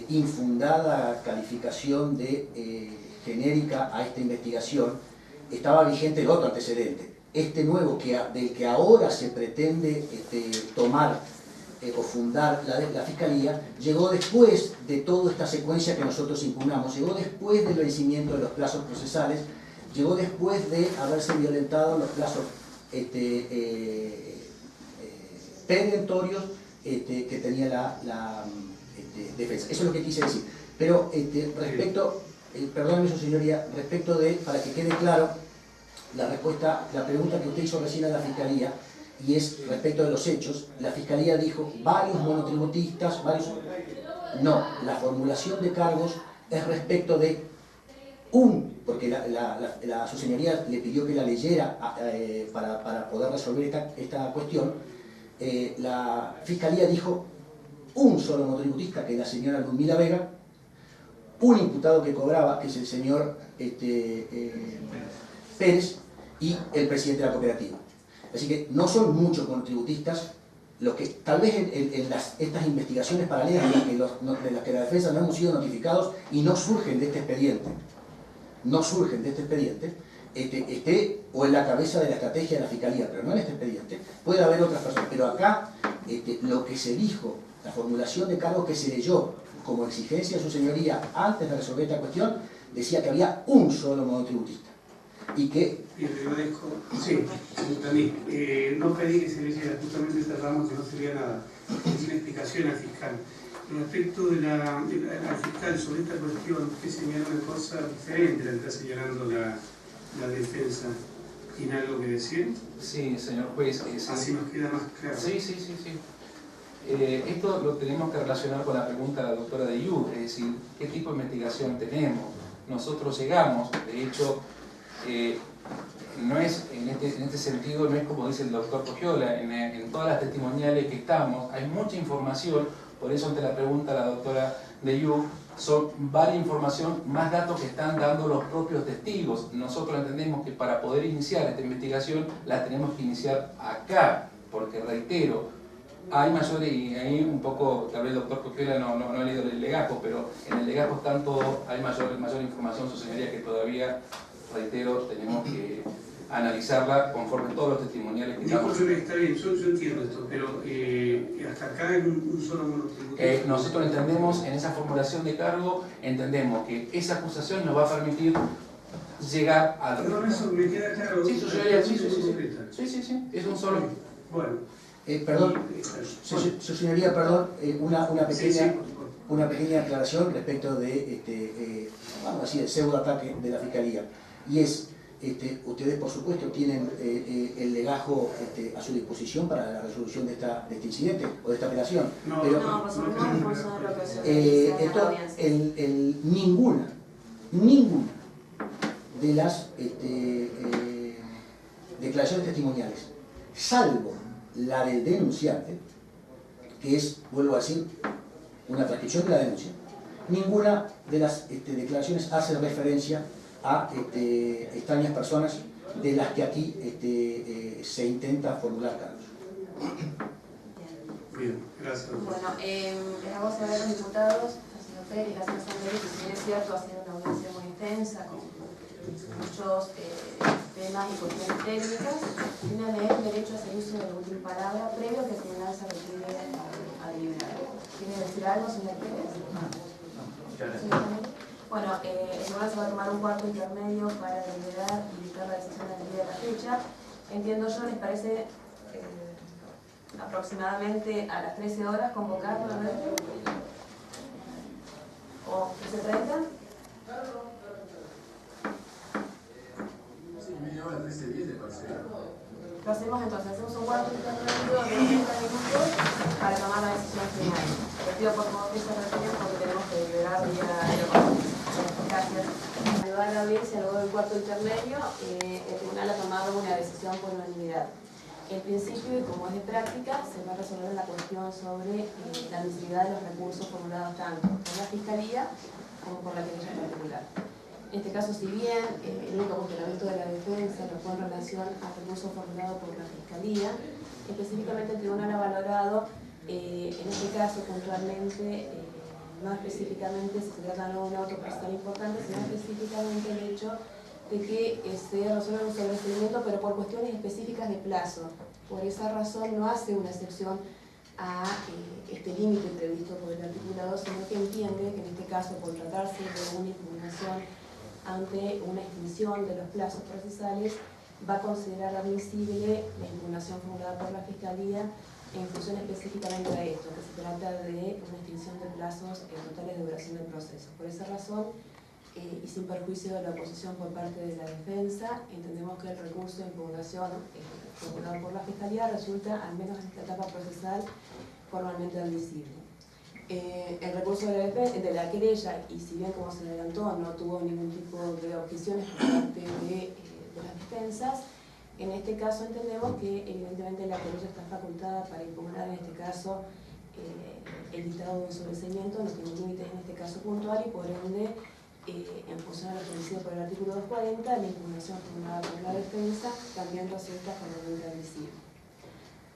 D: infundada calificación de genérica a esta investigación, estaba vigente el otro antecedente. Este nuevo del que ahora se pretende tomar o fundar la Fiscalía, llegó después de toda esta secuencia que nosotros impugnamos, llegó después del vencimiento de los plazos procesales, llegó después de haberse violentado los plazos perentorios que tenía la defensa. Eso es lo que quise decir. Pero respecto, perdóneme su señoría, respecto de, para que quede claro, la pregunta que usted hizo recién a la Fiscalía, y es respecto de los hechos, la Fiscalía dijo varios monotributistas, No, la formulación de cargos es respecto de porque su señoría le pidió que la leyera para poder resolver esta cuestión. La Fiscalía dijo un solo monotributista, que es la señora Ludmila Vega, un imputado que cobraba, que es el señor Pérez, y el presidente de la cooperativa. Así que no son muchos monotributistas los que, tal vez en estas investigaciones paralelas de las que la defensa no hemos sido notificados y no surgen de este expediente, esté o en la cabeza de la estrategia de la Fiscalía, pero no en este expediente, puede haber otras personas. Pero acá lo que se dijo, la formulación de cargos que se leyó como exigencia de su señoría antes de resolver esta cuestión, decía que había un solo monotributista. Y que...
K: Bien, le agradezco. Sí, también. No pedí que se leyera, justamente cerramos que no sería nada. Es una explicación al fiscal. Respecto al fiscal sobre esta cuestión, usted señala una cosa diferente a la que está señalando la defensa. ¿Tiene algo que decir?
G: Sí, señor juez.
K: Así nos queda más claro.
G: Sí. Esto lo tenemos que relacionar con la pregunta de la doctora de Yu, es decir, ¿qué tipo de investigación tenemos? Nosotros llegamos, de hecho, no es, en este sentido, no es como dice el doctor Cogiola, en todas las testimoniales que estamos, hay mucha información, por eso ante la pregunta de la doctora Deyú, son varias información, más datos que están dando los propios testigos. Nosotros entendemos que para poder iniciar esta investigación, la tenemos que iniciar acá, porque reitero, hay mayores, y ahí un poco, tal vez el doctor Cogiola no ha leído el legajo, pero en el legajo hay mayor información, su señoría, que todavía, reitero, tenemos que analizarla conforme todos los testimoniales que estamos.
K: Está bien, yo entiendo esto, pero hasta acá en un solo monotributo.
G: Nosotros entendemos, en esa formulación de cargo, entendemos que esa acusación nos va a permitir llegar a...
K: Perdón, eso me queda claro.
G: Sí, su señoría, sí, es un solo...
K: Bueno.
D: Perdón, su señoría, perdón, una pequeña aclaración respecto de, vamos a decir, el pseudo ataque de la Fiscalía. Y es, ustedes por supuesto tienen el legajo a su disposición para la resolución de este incidente o de esta apelación. Ninguna de las declaraciones testimoniales, salvo la del denunciante, que es, vuelvo a decir, una transcripción de la denuncia, ninguna de las declaraciones hace referencia a extrañas personas de las que aquí se intenta formular cargos.
K: Bien, gracias.
A: Bueno, les hago saber a los diputados, al señor Pérez y a la señora Sanderi, que si bien es cierto, ha sido una audiencia muy intensa, con muchos temas y cuestiones técnicas, tienen el derecho a hacer uso de la última palabra previo que el tribunal se retire a deliberar. ¿Quiere decir algo, señor Pérez? Bueno, el tribunal se va a tomar un cuarto intermedio para deliberar y dictar la decisión del día de la fecha. Entiendo yo, ¿les parece aproximadamente a las 13 horas convocarlo a ver? ¿O 13:30? Lo hacemos entonces, hacemos un cuarto intermedio de 30 minutos para tomar la decisión final. Les pido por favor que se retiren porque tenemos que deliberar vía aeropuerto. Gracias. Ayudar a la audiencia luego del cuarto intermedio, el tribunal ha tomado una decisión por unanimidad. En principio, y como es de práctica, se va a resolver la cuestión sobre la admisibilidad de los recursos formulados tanto por la Fiscalía como por la querella particular. En este caso, si bien el único cuestionamiento de la defensa lo fue en relación al recurso formulado por la Fiscalía, específicamente el tribunal ha valorado, en este caso puntualmente, no específicamente si se trata de un auto procesal importante, sino específicamente el hecho de que se resuelve un sobreseimiento, pero por cuestiones específicas de plazo. Por esa razón no hace una excepción a este límite previsto por el articulado, sino que entiende que en este caso, por tratarse de una impugnación ante una extinción de los plazos procesales, va a considerar admisible la impugnación formulada por la Fiscalía en función específicamente a esto, que se trata de una extinción de plazos totales de duración del proceso. Por esa razón, y sin perjuicio de la oposición por parte de la defensa, entendemos que el recurso de impugnación formulado por la Fiscalía resulta, al menos en esta etapa procesal, formalmente admisible. El recurso de la querella, y si bien como se adelantó no tuvo ningún tipo de objeciones por parte de las defensas, en este caso entendemos que evidentemente la querella está facultada para impugnar en este caso el dictado de un sobreseimiento, no tiene límites en este caso puntual y por ende, en función a lo establecido por el artículo 240, la impugnación formulada por la defensa también resulta formalmente admisible.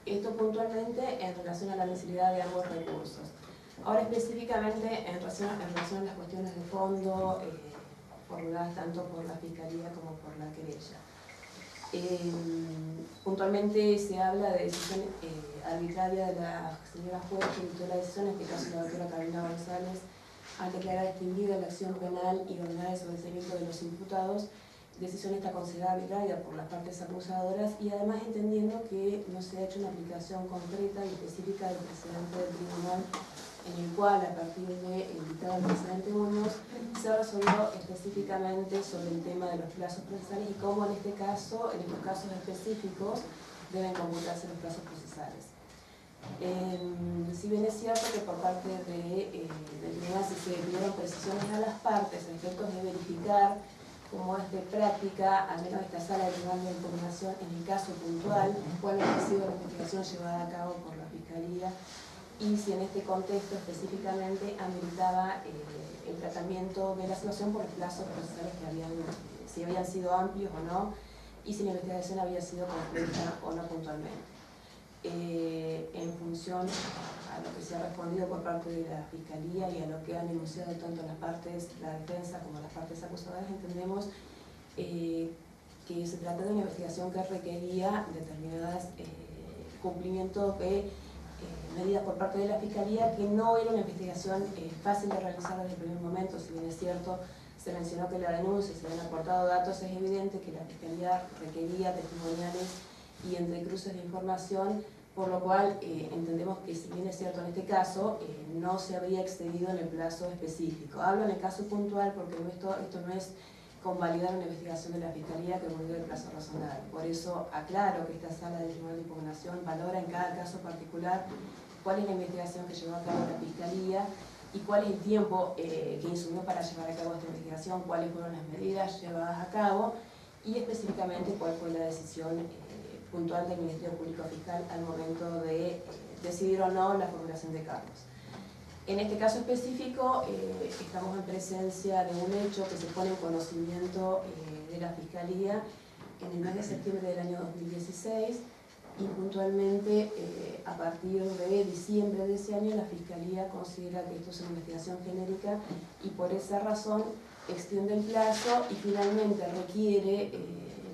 A: Esto puntualmente en relación a la admisibilidad de ambos recursos. Ahora específicamente en relación a las cuestiones de fondo formuladas tanto por la Fiscalía como por la querella. Puntualmente se habla de decisión arbitraria de la señora juez que dictó la decisión, en este caso la doctora Carolina González, al declarar extinguida la acción penal y ordenar el sobreseimiento de los imputados. Decisión está considerada arbitraria por las partes acusadoras y además entendiendo que no se ha hecho una aplicación concreta y específica del precedente del tribunal, en el cual, a partir del dictado del precedente Muñoz, se resolvió específicamente sobre el tema de los plazos procesales y cómo en este caso, en estos casos específicos, deben computarse los plazos procesales. Si bien es cierto que por parte del tribunal se pidieron precisiones a las partes a efectos de verificar como es de práctica, al menos esta sala de tribunal de impugnación, en el caso puntual, cuál ha sido la investigación llevada a cabo por la Fiscalía y si en este contexto específicamente ameritaba el tratamiento de la situación por los plazos procesales que si habían sido amplios o no, y si la investigación había sido completa o no puntualmente. En función a lo que se ha respondido por parte de la Fiscalía y a lo que han enunciado tanto las partes, la defensa como las partes acusadoras, entendemos que se trata de una investigación que requería determinados cumplimientos de medidas por parte de la Fiscalía, que no era una investigación fácil de realizar desde el primer momento. Si bien es cierto, se mencionó que la denuncia se habían aportado datos, es evidente que la Fiscalía requería testimoniales y entrecruces de información, por lo cual entendemos que, si bien es cierto en este caso, no se habría excedido en el plazo específico. Hablo en el caso puntual porque esto no es convalidar una investigación de la Fiscalía que volvió el plazo razonable. Por eso aclaro que esta sala de tribunal de impugnación valora en cada caso particular cuál es la investigación que llevó a cabo la Fiscalía y cuál es el tiempo que insumió para llevar a cabo esta investigación, cuáles fueron las medidas llevadas a cabo y específicamente cuál fue la decisión puntual del Ministerio Público Fiscal al momento de decidir o no la formulación de cargos. En este caso específico, estamos en presencia de un hecho que se pone en conocimiento de la Fiscalía en el mes de septiembre del año 2016 y puntualmente a partir de diciembre de ese año la Fiscalía considera que esto es una investigación genérica y por esa razón extiende el plazo y finalmente requiere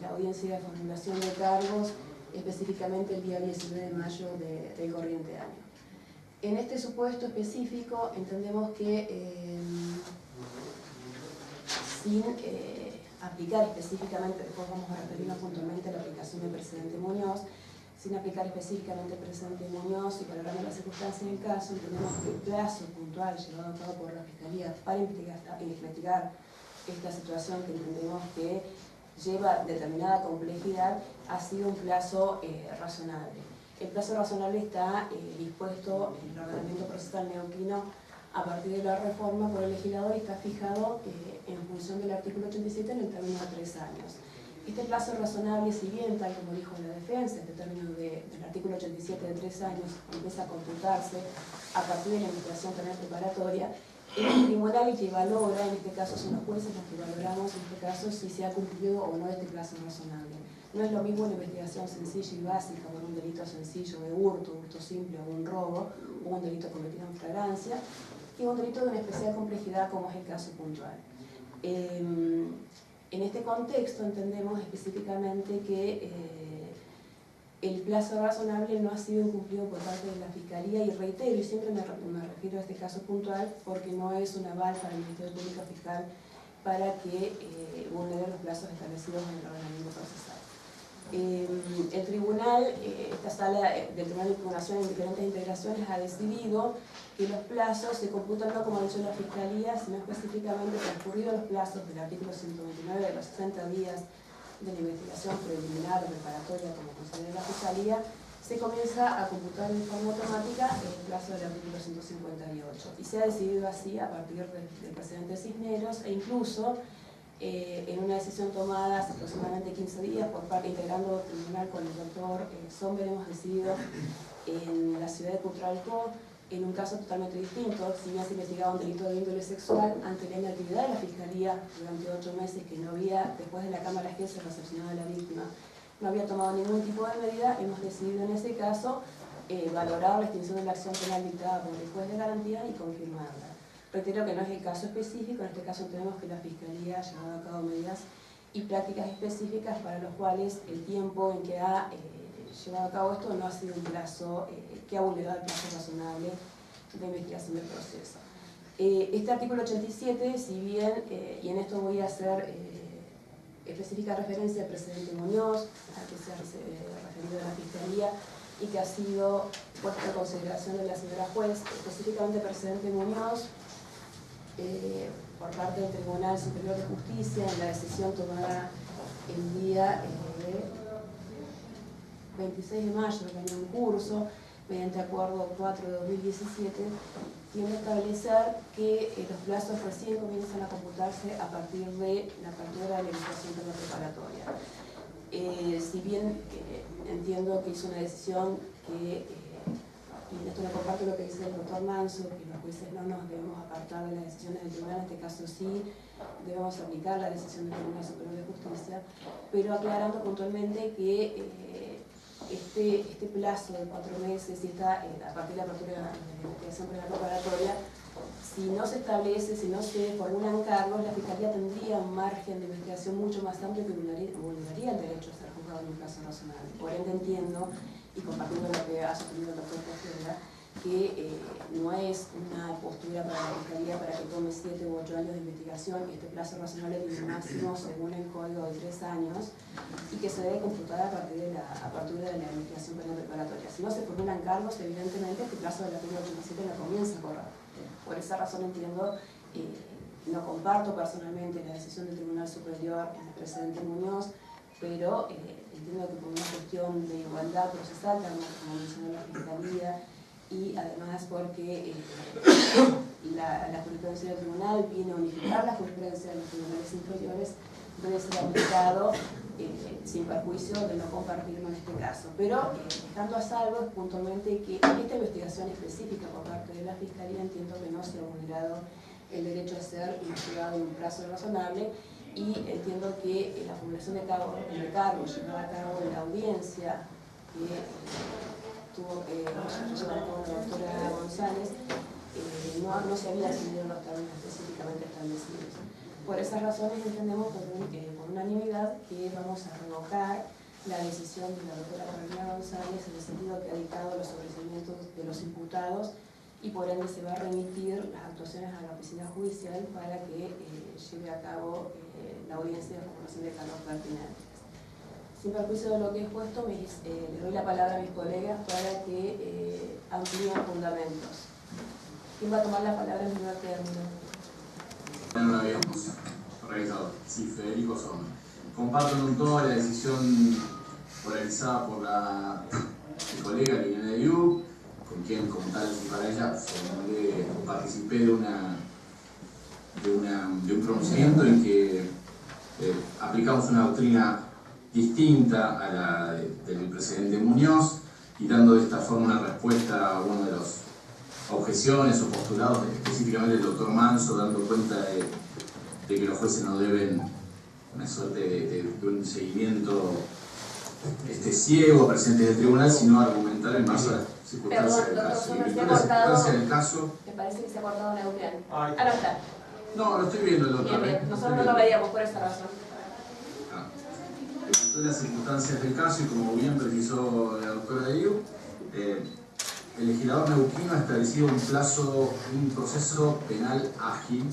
A: la audiencia de formulación de cargos específicamente el día 19 de mayo del corriente año. En este supuesto específico entendemos que sin aplicar específicamente, después vamos a referirnos puntualmente a la aplicación del precedente Muñoz, sin aplicar específicamente el precedente Muñoz y valorando las circunstancias del caso, entendemos que el plazo puntual llevado a cabo por la Fiscalía para investigar esta situación que entendemos que lleva determinada complejidad ha sido un plazo razonable. El plazo razonable está dispuesto en el ordenamiento procesal neuquino a partir de la reforma por el legislador y está fijado en función del artículo 87 en el término de 3 años. Este plazo razonable, si bien, tal como dijo la defensa, este término del artículo 87 de 3 años empieza a computarse a partir de la investigación penal preparatoria, el tribunal que valora, en este caso son los jueces los que valoramos, en este caso, si se ha cumplido o no este plazo razonable. No es lo mismo una investigación sencilla y básica por un delito sencillo de hurto simple o un robo, o un delito cometido en flagrancia, que un delito de una especial complejidad como es el caso puntual. En este contexto entendemos específicamente que el plazo razonable no ha sido incumplido por parte de la Fiscalía y reitero, y siempre me refiero a este caso puntual porque no es un aval para el Ministerio Público Fiscal para que vulnere los plazos establecidos en el ordenamiento procesal. El tribunal, esta sala del Tribunal de Impugnación en diferentes integraciones ha decidido que los plazos se computan no como ha dicho la Fiscalía, sino específicamente transcurridos los plazos del artículo 129 de los 60 días de la investigación preliminar o preparatoria, como considera la Fiscalía, se comienza a computar de forma automática el plazo del artículo 158. Y se ha decidido así a partir del precedente Cisneros e incluso en una decisión tomada hace aproximadamente 15 días por parte integrando el tribunal con el doctor Somber, hemos decidido en la ciudad de Putralcó, en un caso totalmente distinto, si bien se investigaba un delito de índole sexual, ante la inactividad de la Fiscalía durante 8 meses que no había, después de la Cámara Juez recepcionado a la víctima, no había tomado ningún tipo de medida, hemos decidido en ese caso valorar la extinción de la acción penal dictada por el juez de garantía y confirmarla. Reitero que no es el caso específico, en este caso tenemos que la Fiscalía ha llevado a cabo medidas y prácticas específicas para los cuales el tiempo en que ha llevado a cabo esto no ha sido un plazo que ha vulnerado el plazo razonable de investigación del proceso. Este artículo 87, si bien, y en esto voy a hacer específica referencia al precedente Muñoz, al que se ha referido a la Fiscalía y que ha sido puesto en consideración de la señora juez, específicamente el precedente Muñoz, por parte del Tribunal Superior de Justicia en la decisión tomada el día 26 de mayo del año en curso, mediante Acuerdo 4 de 2017, tiene que establecer que los plazos recién comienzan a computarse a partir de la apertura de la licitación preparatoria. Si bien entiendo que es una decisión que, y en esto no comparto lo que dice el doctor Manso, que los jueces no nos debemos apartar de las decisiones del tribunal, en este caso sí debemos aplicar la decisión del Tribunal Superior de Justicia, pero aclarando puntualmente que este plazo de 4 meses y a partir de la apertura de la investigación preparatoria, si no se establece, si no se formulan cargos, la Fiscalía tendría un margen de investigación mucho más amplio que vulneraría el derecho a ser juzgado en un plazo razonable. Por ende entiendo, y compartiendo lo que ha sugerido el doctor Castella, que no es una postura para la Fiscalía para que tome 7 u 8 años de investigación, que este plazo razonable tiene un máximo según el código de 3 años y que se debe computar a partir de la apertura de la investigación penal preparatoria. Si no se formulan cargos, evidentemente este plazo del artículo 87 no comienza a correr. Por esa razón entiendo, no comparto personalmente la decisión del Tribunal Superior en el precedente Muñoz, pero entiendo que por una cuestión de igualdad procesal, como mencionó la Fiscalía, y además porque la jurisprudencia del tribunal viene a unificar la jurisprudencia de los tribunales inferiores, debe ser aplicado sin perjuicio de no compartirlo en este caso. Pero estando a salvo puntualmente que en esta investigación específica por parte de la Fiscalía entiendo que no se ha vulnerado el derecho a ser investigado en un plazo razonable, y entiendo que la formulación de cargos llevada a cabo en la audiencia que tuvo que llevar a cabo la doctora González no se había seguido los términos específicamente establecidos. Por esas razones entendemos por unanimidad que vamos a revocar la decisión de la doctora Carolina González en el sentido que ha dictado los sobreseimientos de los imputados, y por ende se va a remitir las actuaciones a la oficina judicial para que lleve a cabo la audiencia de formulación de cargos pertinentes. Sin perjuicio de lo que he expuesto, les doy la palabra a mis colegas para que amplíen fundamentos. ¿Quién va a tomar la palabra en primer término?
L: Ya no lo habíamos revisado. Sí, Federico Sommer. Comparto en un todo la decisión polarizada por mi colega Liliana Diu, con quien, como tal y para ella, participé de un pronunciamiento en que aplicamos una doctrina distinta a la del presidente Muñoz, y dando de esta forma una respuesta a una de las objeciones o postulados específicamente del doctor Manso, dando cuenta de que los jueces no deben una suerte de un seguimiento ciego a presentes del tribunal, sino argumentar en base a las circunstancias del caso.
A: Me parece que se ha cortado la audio.
L: Ahora
A: está.
L: No, lo estoy viendo, doctor.
A: Bien, nosotros no lo veíamos por esa razón.
L: De las circunstancias del caso, y como bien precisó la doctora Diu, el legislador neuquino ha establecido un proceso penal ágil,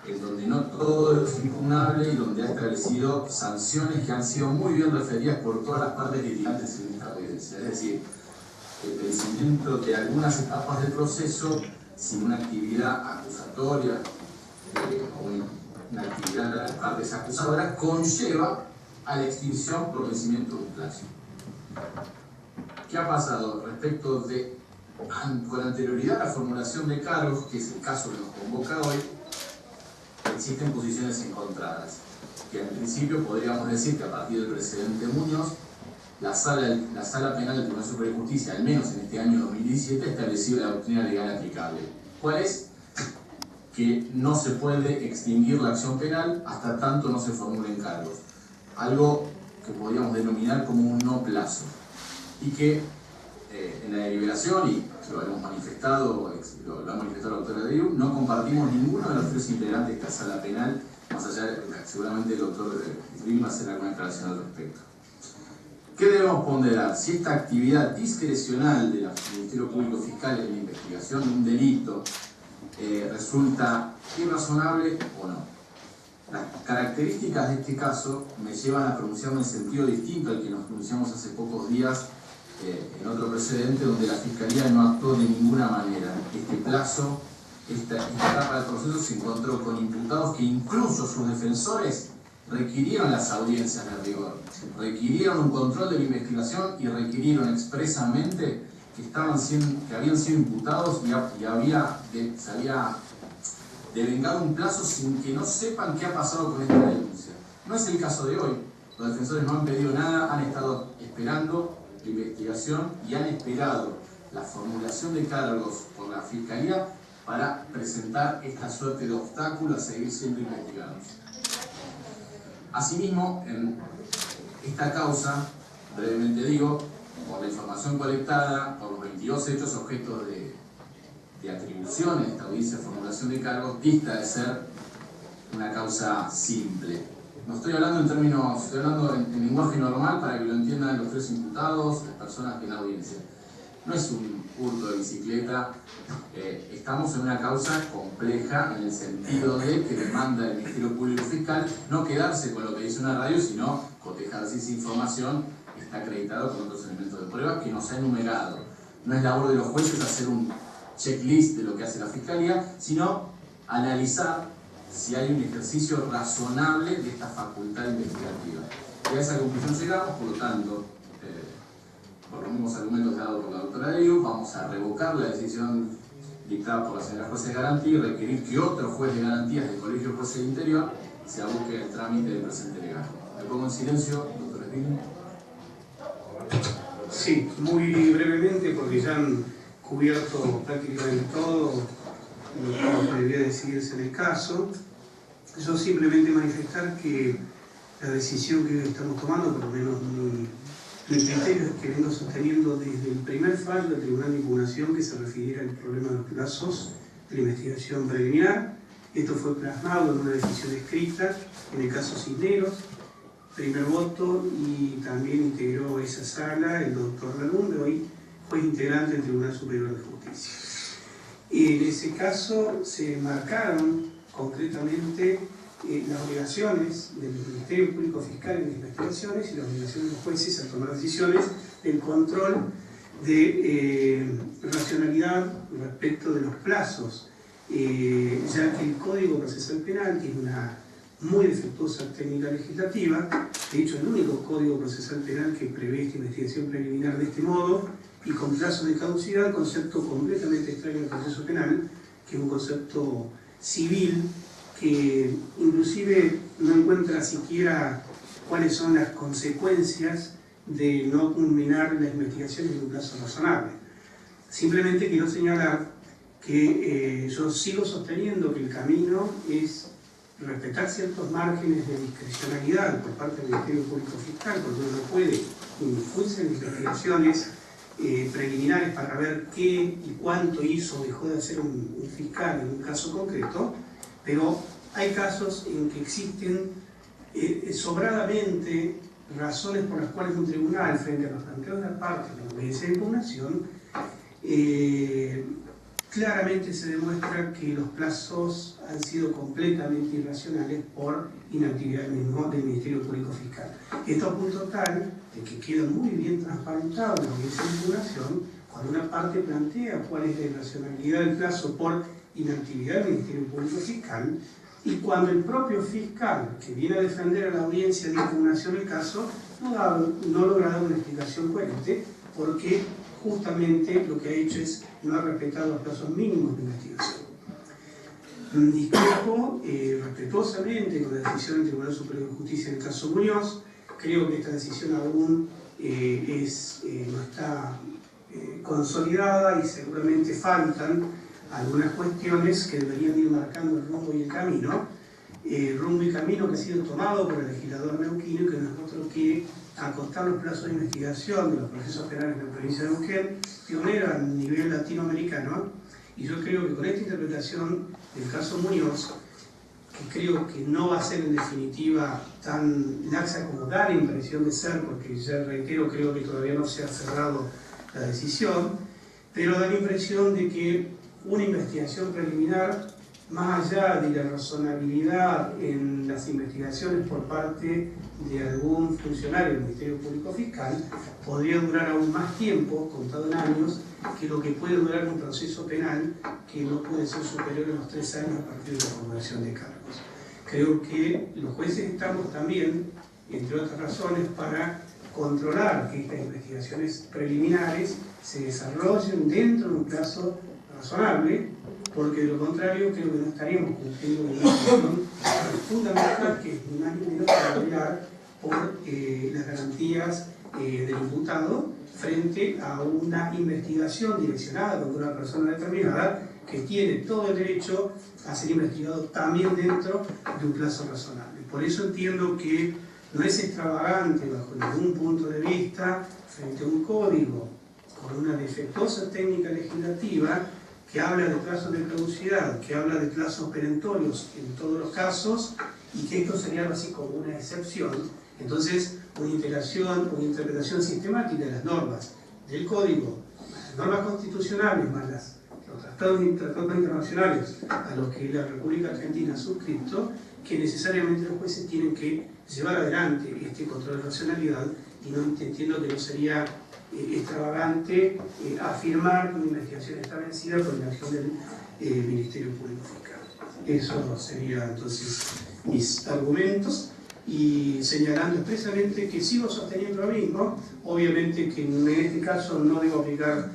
L: en donde no todo es impugnable y donde ha establecido sanciones que han sido muy bien referidas por todas las partes litigantes en esta audiencia. Es decir, el vencimiento de algunas etapas del proceso sin una actividad acusatoria o una actividad de las partes acusadoras conlleva a la extinción por vencimiento de un plazo. ¿Qué ha pasado respecto de, con anterioridad a la formulación de cargos, que es el caso que nos convoca hoy? Existen posiciones encontradas, que en principio podríamos decir que a partir del precedente Muñoz, la sala penal del Tribunal Superior de Justicia, al menos en este año 2017, ha establecido la doctrina legal aplicable. ¿Cuál es? Que no se puede extinguir la acción penal hasta tanto no se formulen cargos. Algo que podríamos denominar como un no plazo. Y que en la deliberación, y lo hemos manifestado, lo ha manifestado la doctora Diu, no compartimos ninguno de los 3 integrantes de esta sala penal, más allá de que seguramente el doctor Isbin va a hacer alguna declaración al respecto. ¿Qué debemos ponderar? Si esta actividad discrecional del Ministerio Público Fiscal en la investigación de un delito resulta irrazonable o no. Las características de este caso me llevan a pronunciarme en sentido distinto al que nos pronunciamos hace pocos días en otro precedente, donde la Fiscalía no actuó de ninguna manera. Este plazo, esta etapa del proceso se encontró con imputados que incluso sus defensores requirieron las audiencias de rigor, requirieron un control de la investigación y requirieron expresamente que habían sido imputados y se había devengado un plazo sin que no sepan qué ha pasado con esta denuncia. No es el caso de hoy. Los defensores no han pedido nada, han estado esperando la investigación y han esperado la formulación de cargos por la Fiscalía para presentar esta suerte de obstáculo a seguir siendo investigados. Asimismo, en esta causa, brevemente digo, por la información colectada, por los 22 hechos objetos de atribución en esta audiencia de formulación de cargos, dista de ser una causa simple. No estoy hablando en términos, estoy hablando en lenguaje normal para que lo entiendan los tres imputados, las personas que en la audiencia. No es un hurto de bicicleta, estamos en una causa compleja en el sentido de que demanda el Ministerio Público Fiscal no quedarse con lo que dice una radio, sino cotejarse esa información, está acreditado con otros elementos de prueba que nos ha enumerado. No es labor de los jueces hacer un checklist de lo que hace la Fiscalía, sino analizar si hay un ejercicio razonable de esta facultad investigativa. Y a esa conclusión llegamos, por lo tanto, por los mismos argumentos dados por la doctora Diu, vamos a revocar la decisión dictada por la señora jueza de garantía y requerir que otro juez de garantías del Colegio de Jueces del Interior se aboque el trámite del presente legal. Me pongo en silencio, doctor Espino.
K: Sí, muy brevemente, porque ya han cubierto prácticamente todo lo que debía decidirse en el caso. Yo simplemente manifestar que la decisión que estamos tomando, por lo menos mi criterio es que vengo sosteniendo desde el primer fallo del Tribunal de Impugnación que se refiriera al problema de los plazos de la investigación preliminar. Esto fue plasmado en una decisión escrita en el caso Cisneros, primer voto, y también integró esa sala el doctor Lalunde, hoy juez integrante del Tribunal Superior de Justicia. En ese caso se marcaron concretamente las obligaciones del Ministerio Público Fiscal en las investigaciones y las obligaciones de los jueces al tomar decisiones del control de racionalidad respecto de los plazos, ya que el Código Procesal Penal tiene una muy defectuosa técnica legislativa, de hecho el único Código Procesal Penal que prevé esta investigación preliminar de este modo y con plazos de caducidad, concepto completamente extraño al proceso penal, que es un concepto civil que inclusive no encuentra siquiera cuáles son las consecuencias de no culminar la investigación en un plazo razonable. Simplemente quiero señalar que yo sigo sosteniendo que el camino es respetar ciertos márgenes de discrecionalidad por parte del Ministerio Público Fiscal, porque uno no puede inmiscuirse en investigaciones preliminares para ver qué y cuánto hizo o dejó de hacer un fiscal en un caso concreto, pero hay casos en que existen sobradamente razones por las cuales un tribunal, frente a los planteos de la parte de la audiencia de impugnación, claramente se demuestra que los plazos han sido completamente irracionales por inactividad mismo del Ministerio Público Fiscal. Esto a punto tal de que queda muy bien transparentado en la audiencia de impugnación cuando una parte plantea cuál es la irracionalidad del plazo por inactividad del Ministerio Público Fiscal y cuando el propio fiscal que viene a defender a la audiencia de impugnación el caso no logra dar una explicación coherente porque justamente lo que ha hecho es no ha respetado los plazos mínimos de investigación. Discrepo respetuosamente con la decisión del Tribunal Superior de Justicia en el caso Muñoz. Creo que esta decisión aún no está consolidada y seguramente faltan algunas cuestiones que deberían ir marcando el rumbo y el camino. Rumbo y camino que ha sido tomado por el legislador neuquino y que no es otro que acostar los plazos de investigación de los procesos penales de la provincia de Neuquén, pionero a nivel latinoamericano, y yo creo que con esta interpretación del caso Muñoz, que creo que no va a ser en definitiva tan laxa como da la impresión de ser, porque ya reitero, creo que todavía no se ha cerrado la decisión, pero da la impresión de que una investigación preliminar, más allá de la razonabilidad en las investigaciones por parte de algún funcionario del Ministerio Público Fiscal, podría durar aún más tiempo, contado en años, que lo que puede durar un proceso penal que no puede ser superior a los 3 años a partir de la formulación de cargos. Creo que los jueces estamos también, entre otras razones, para controlar que estas investigaciones preliminares se desarrollen dentro de un plazo razonable, porque de lo contrario creo que no estaríamos cumpliendo con una función fundamental que es ni más ni menos para velar por las garantías del imputado frente a una investigación direccionada contra una persona determinada que tiene todo el derecho a ser investigado también dentro de un plazo razonable. Por eso entiendo que no es extravagante bajo ningún punto de vista frente a un código con una defectuosa técnica legislativa que habla de plazos de caducidad, que habla de plazos perentorios en todos los casos y que esto sería algo así como una excepción. Entonces, una integración, una interpretación sistemática de las normas del código, las normas constitucionales más los tratados internacionales a los que la República Argentina ha suscrito, que necesariamente los jueces tienen que llevar adelante este control de racionalidad, y no entiendo que no sería extravagante afirmar que una investigación está vencida por la acción del Ministerio Público Fiscal. Eso sería entonces mis argumentos, y señalando expresamente que sigo sosteniendo lo mismo, obviamente que en este caso no debo aplicar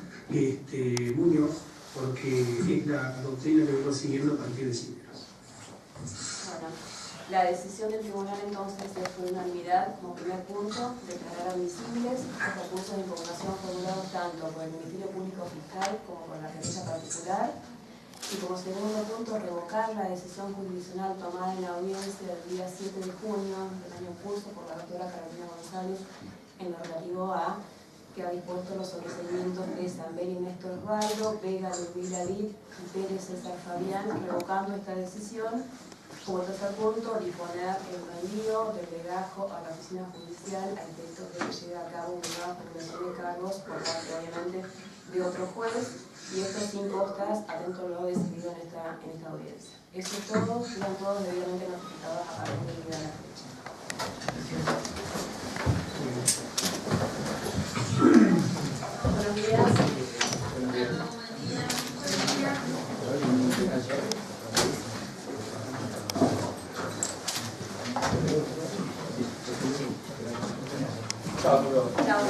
K: Muñoz, porque es la doctrina que vengo siguiendo a partir de Cisneros.
A: Bueno, la decisión del tribunal entonces es por unanimidad, como primer punto, declarar admisibles los recursos de impugnación formulados tanto por el Ministerio Público Fiscal como por la querella particular, y como segundo punto, revocar la decisión jurisdiccional tomada en la audiencia del día 7 de junio del año en curso por la doctora Carolina González en lo relativo a que ha dispuesto los sobreseimientos de Zambelli Néstor Osvaldo, Vega Ludmila Lid y Pérez César Fabián, revocando esta decisión. Como tercer punto, disponer el envío del legajo a la oficina judicial a efectos de que lleve a cabo una nueva formulación de cargos por parte, obviamente, de otro juez, y esto sin costas, atento a lo decidido en esta audiencia. Eso es todo, quedan todos debidamente notificados a partir de la fecha. Buenos días. Chao. Chao.